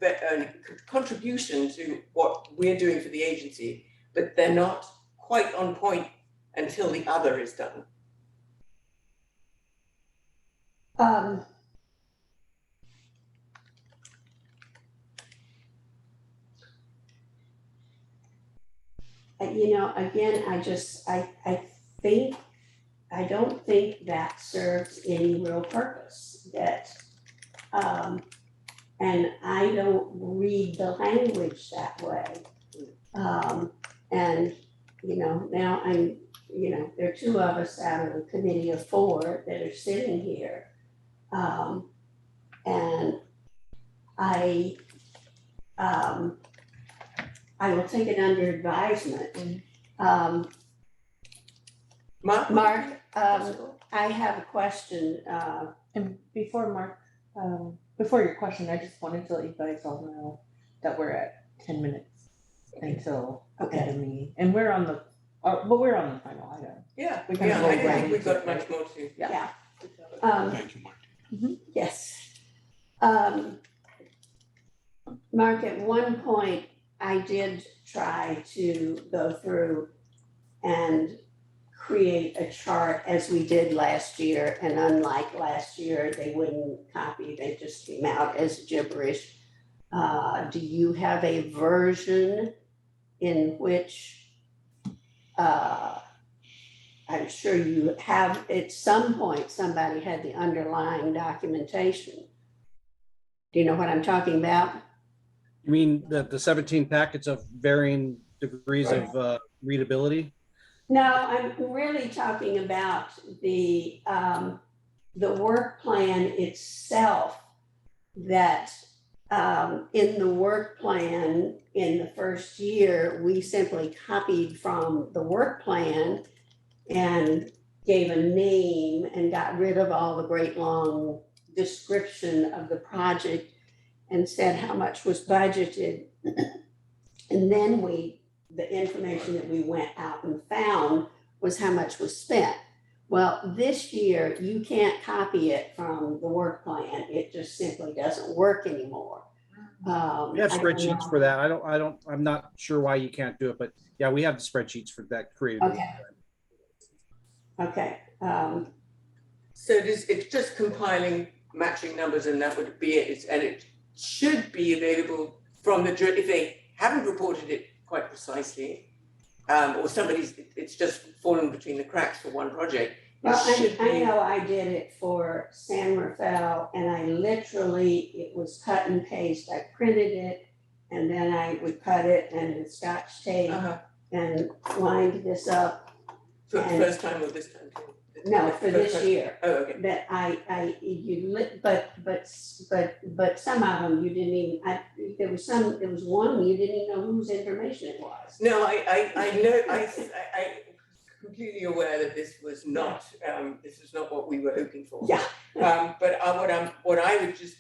a contribution to what we're doing for the agency, but they're not quite on point until the other is done. Again, I don't think that serves any real purpose. And I don't read the language that way. And now there are two of us out of a committee of 4 that are sitting here. And I will take it under advisement. Mark, I have a question. And before Mark, before your question, I just wanted to let you guys all know that we're at 10 minutes until the end of the meeting, and we're on the final item. Yeah, We can go I don't right think we've into got it, much more to. Yeah. Thank you, Mark. Yes. Mark, at one point, I did try to go through and create a chart as we did last year, and unlike last year, they wouldn't copy, they just came out as gibberish. Do you have a version in which I'm sure you have, at some point, somebody had the underlying documentation? Do you know what I'm talking about? You mean the 17 packets of varying degrees of readability? No, I'm really talking about the work plan itself, that in the work plan in the first year, we simply copied from the work plan and gave a name and got rid of all the great long description of the project and said how much was budgeted. And then the information that we went out and found was how much was spent. Well, this year, you can't copy it from the work plan. It just simply doesn't work anymore. We have spreadsheets for that. I'm not sure why you can't do it, but yeah, we have the spreadsheets for that created. Okay. So it's just compiling matching numbers, and that would be it. And it should be available from the, if they haven't reported it quite precisely, or it's just fallen between the cracks for one project. Well, I know I did it for San Rafael, and it was cut and paste. I printed it, and then I would cut it and Scotch tape and lined this up. For the first time or this time too? No, for this year. Oh, okay. That but some of them you didn't even, there was one you didn't even know whose information it was. No, I know, I completely aware that this was not what we were hoping for. Yeah. But what I would just,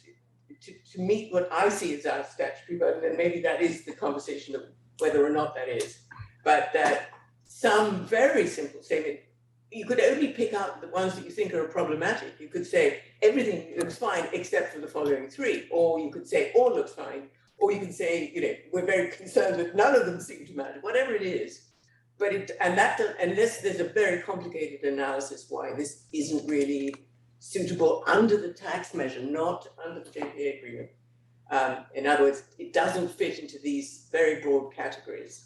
to meet what I see as our statutory burden, and maybe that is the conversation of whether or not that is, but that some very simple statement, you could only pick out the ones that you think are problematic. You could say everything looks fine except for the following three, or you could say all looks fine, or you can say, we're very concerned that none of them seem to matter, whatever it is. But unless there's a very complicated analysis why this isn't really suitable under the tax measure, not under the JPA agreement. In other words, it doesn't fit into these very broad categories.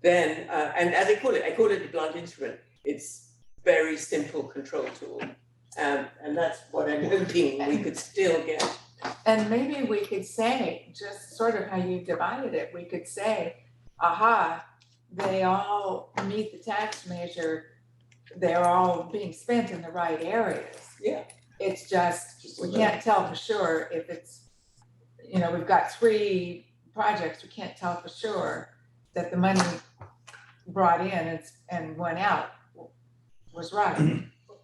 Then, and as I call it a blunt instrument. It's very simple control tool. And that's what I'm hoping we could still get. And maybe we could say, just sort of how you divided it, we could say, they all meet the tax measure, they're all being spent in the right areas. Yeah. It's just we can't tell for sure if it's, we've got 3 projects, we can't tell for sure that the money brought in and went out was right.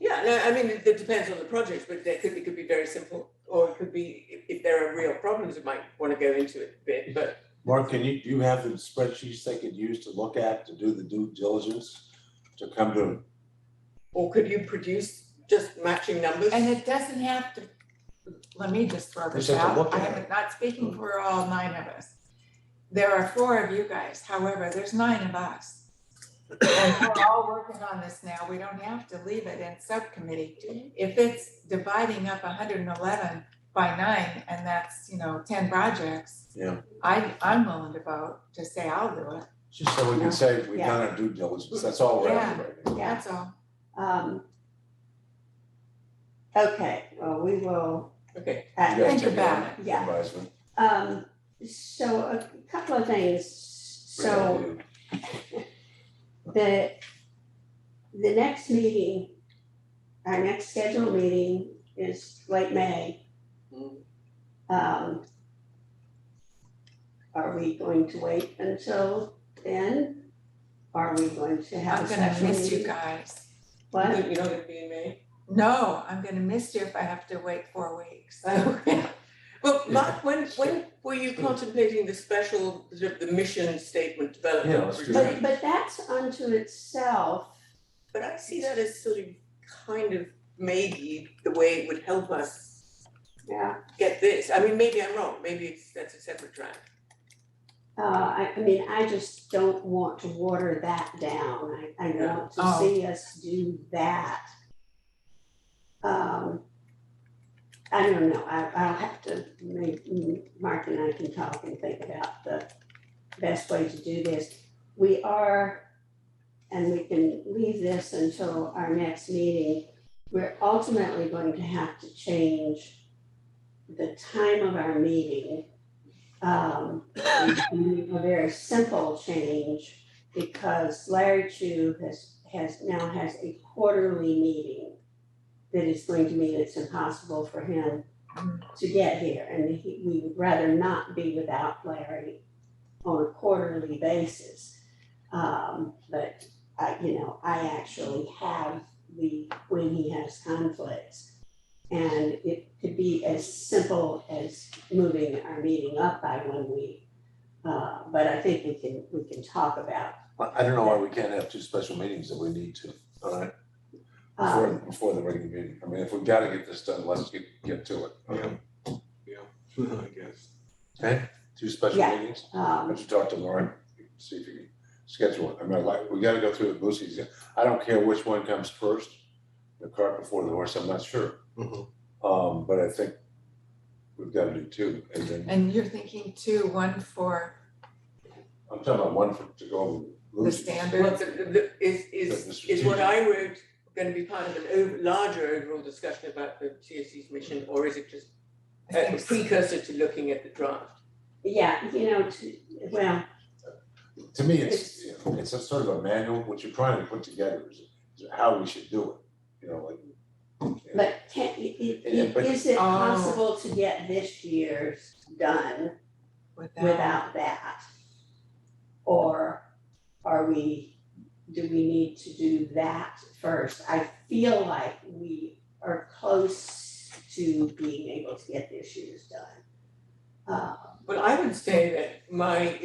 Yeah, no, I mean, it depends on the project, but it could be very simple, or it could be, if there are real problems, it might want to go into it a bit, but. Mark, do you have the spreadsheets they could use to look at, to do the due diligence, to come to? Or could you produce just matching numbers? And it doesn't have to, let me just throw this out. I am not speaking for all 9 of us. There are 4 of you guys, however, there's 9 of us. And we're all working on this now. We don't have to leave it in subcommittee. If it's dividing up 111 by 9, and that's 10 projects. Yeah. I'm willing to vote to say I'll do it. Just so we can say we've done our due diligence. That's all we're after right now. That's all. Okay, well, we will. Okay. You guys Think take about it. it. Yeah. Advisement. So a couple of things. So the next meeting, our next scheduled meeting is late May. Are we going to wait until then? Are we going to have I'm a gonna special miss you meeting? guys. What? You're not going to be in May? No, I'm gonna miss you if I have to wait 4 weeks. Well, Mark, when were you contemplating the special, the mission statement development? Yeah, let's do that. But that's unto itself. But I see that as sort of kind of maybe the way it would help us get this. I mean, maybe I'm wrong. Maybe that's a separate track. I mean, I just don't want to water that down. I want to see us do that. I don't know. I'll have to Mark and I can talk and think about the best way to do this. We are, and we can leave this until our next meeting, we're ultimately going to have to change the time of our meeting a very simple change because Larry Chu has a quarterly meeting that is going to mean it's impossible for him to get here, and we would rather not be without Larry on a quarterly basis. But I actually have when he has conflicts. And it could be as simple as moving our meeting up by 1 week. But I think we can talk about. I don't know why we can't have 2 special meetings if we need to, all right? Before the regular meeting. I mean, if we've got to get this done, let's get to it. I guess. Okay, 2 special Yeah. meetings. Why don't you talk to Lauren, see if you can schedule it. I mean, we got to go through it. Lucy's. I don't care which one comes first, the cart before the horse. I'm not sure. But I think we've got to do 2, and then And you're thinking 2, 1 for I'm talking about 1 to go over the Lucy's. standards? Well, is what I wrote going to be part of an larger overall discussion about the CSC's mission, or is it just a precursor to looking at the draft? Yeah, To me, it's a sort of a manual. What you're trying to put together is how we should do it. but is it possible to get this year's done without that? Or do we need to do that first? I feel like we are close to being able to get this year's done. Well, I would say that my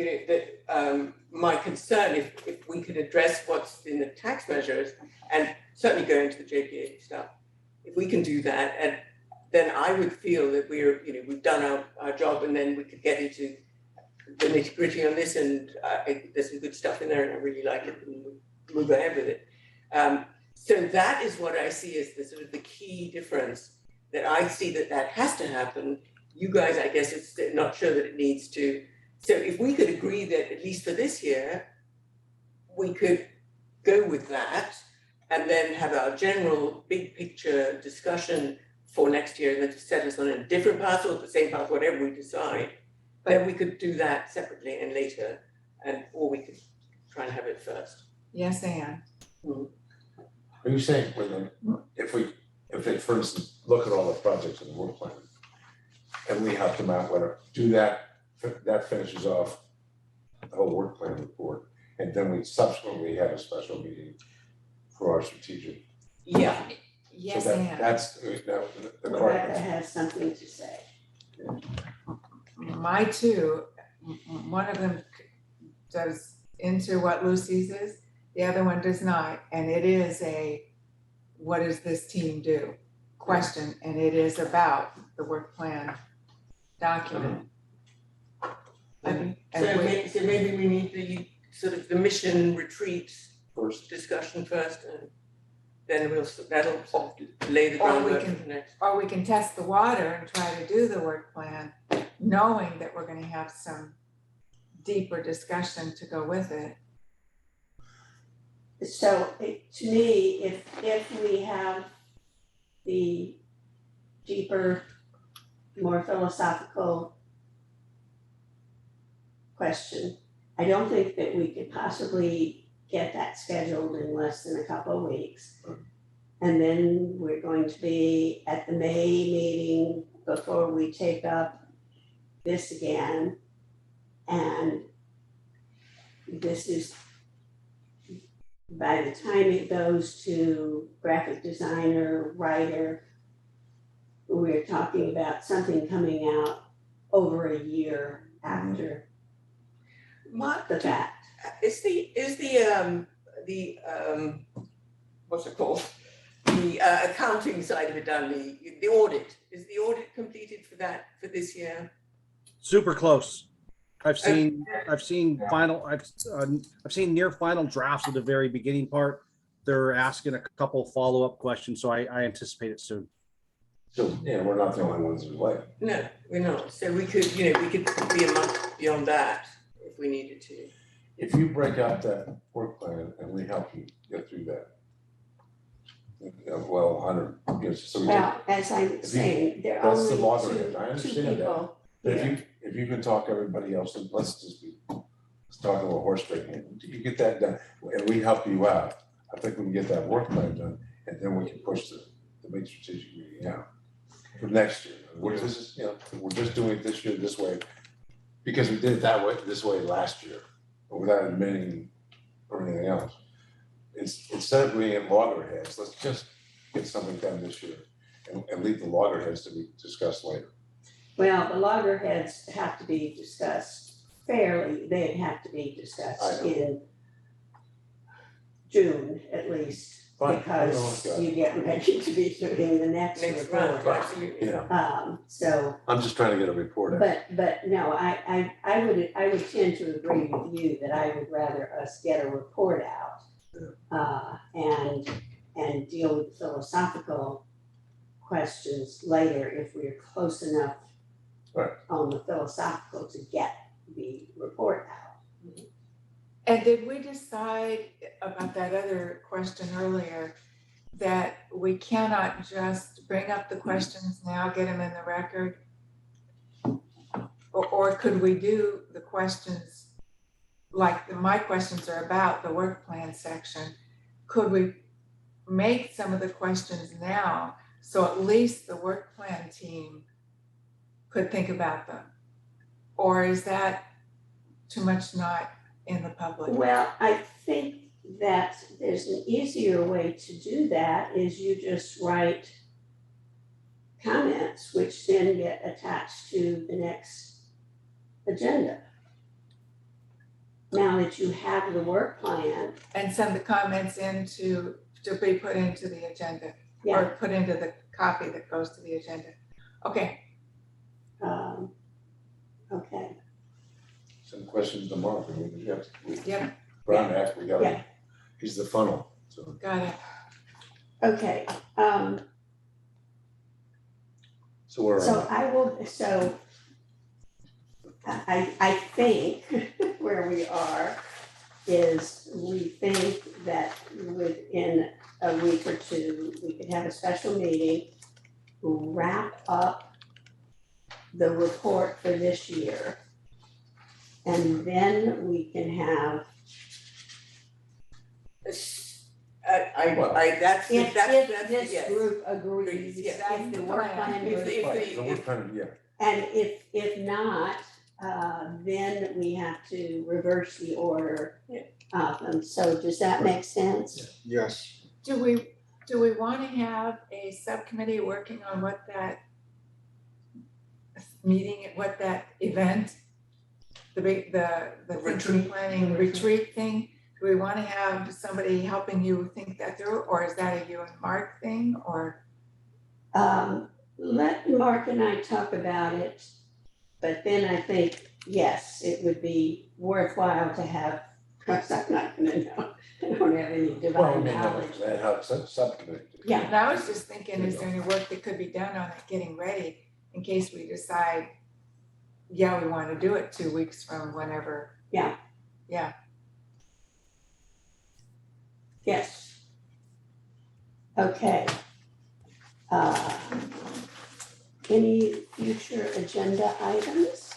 concern, if we could address what's in the tax measures and certainly go into the JPA stuff, if we can do that, and then I would feel that we've done our job, and then we could get into the nitty gritty on this, and there's some good stuff in there, and I really like it, and we'll move ahead with it. So that is what I see as the sort of the key difference, that I see that has to happen. You guys, I guess, it's not sure that it needs to. So if we could agree that at least for this year, we could go with that, and then have our general big picture discussion for next year, and then to set us on a different path or the same path, whatever we decide, then we could do that separately and later, or we could try and have it first. Yes, Anne. Are you saying if they, for instance, look at all the projects in the work plan, and we have to mount whatever, do that finishes off the whole work plan report, and then we subsequently have a special meeting for our strategic. Yeah. Yes, So Anne. that's the Rebecca has something to say. My 2, one of them does into what Lucy's is, the other one does not, and it is what does this team do question, and it is about the work plan document. So maybe we need the sort of the mission retreat first discussion first, and then that'll sort of lay the groundwork for the next. Or we can test the water and try to do the work plan, knowing that we're gonna have some deeper discussion to go with it. So to me, if we have the deeper, more philosophical question, I don't think that we could possibly get that scheduled in less than a couple of weeks. And then we're going to be at the May meeting before we take up this again. And this is, by the time it goes to graphic designer, writer, we're talking about something coming out over a year after the fact. Is the what's it called? The accounting side of it done, the audit. Is the audit completed for this year? Super close. I've seen near final drafts of the very beginning part. They're asking a couple follow-up questions, so I anticipate it soon. So we're not the only ones who like. No, we're not. So we could be a month beyond that if we needed to. If you break out that work plan and we help you get through that, well, 100 years. So Well, as I'm saying, there are that's the only moderator. I two understand that. people But here. if you can talk everybody else, then let's talk a little horse trading. You get that done, and we help you out. I think we can get that work plan done, and then we can push the big strategic meeting out for next year. We're just, we're just doing it this year this way because we did it that way, this way last year, but without admitting or anything else. Instead of being at loggerheads, let's just get something done this year and leave the loggerheads to be discussed later. Well, the loggerheads have to be discussed fairly, they'd have to be discussed in June at least. Fine. Because you get ready to be doing the next report. Yeah, So, I'm just trying to get a report out. but no, I would tend to agree with you that I would rather us get a report out. And deal with philosophical questions later if we're close enough on the philosophical to get the report out. And did we decide about that other question earlier, that we cannot just bring up the questions now, get them in the record? Or could we do the questions, like my questions are about the work plan section, could we make some of the questions now, so at least the work plan team could think about them? Or is that too much not in the public? Well, I think that there's an easier way to do that, is you just write comments, which then get attached to the next agenda. Now that you have the work plan. And send the comments to be put into the agenda, Yeah. or put into the copy that goes to the agenda. Okay. Okay. Some questions to Mark. Yep. Brown Act, we got Yeah. him. He's the funnel, so. Got it. Okay, So we're. I think where we are is we think that within a week or two, we could have a special meeting, wrap up the report for this year. And then we can have, That's if this yes. group agrees, Yes. if the work plan If the- agrees. The work plan, yeah. And if not, then we have to reverse the order of them. So does that make sense? Yes. Do we want to have a subcommittee working on what that meeting, what that event, the thinking, planning retreat thing? Do we want to have somebody helping you think that through, or is that a you and Mark thing, or? Let Mark and I talk about it, but then I think, yes, it would be worthwhile to have, because I'm not gonna know, I don't have any Well, divine we may have knowledge. that help subcommittee. Yeah. And I was just thinking, is there any work that could be done on it, getting ready, in case we decide, yeah, we want to do it 2 weeks from whenever? Yeah. Yeah. Yes. Okay. Any future agenda items?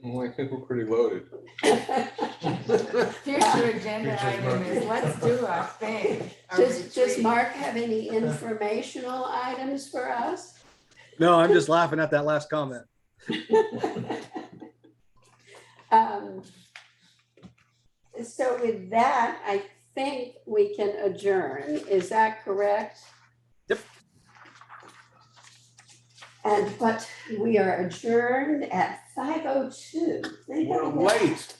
Well, I think we're pretty loaded. Future agenda item is, let's do a thing. a Does retreat. Mark have any informational items for us? No, I'm just laughing at that last comment. So with that, I think we can adjourn. Is that correct? Yep. But we are adjourned at 5:02. We're late.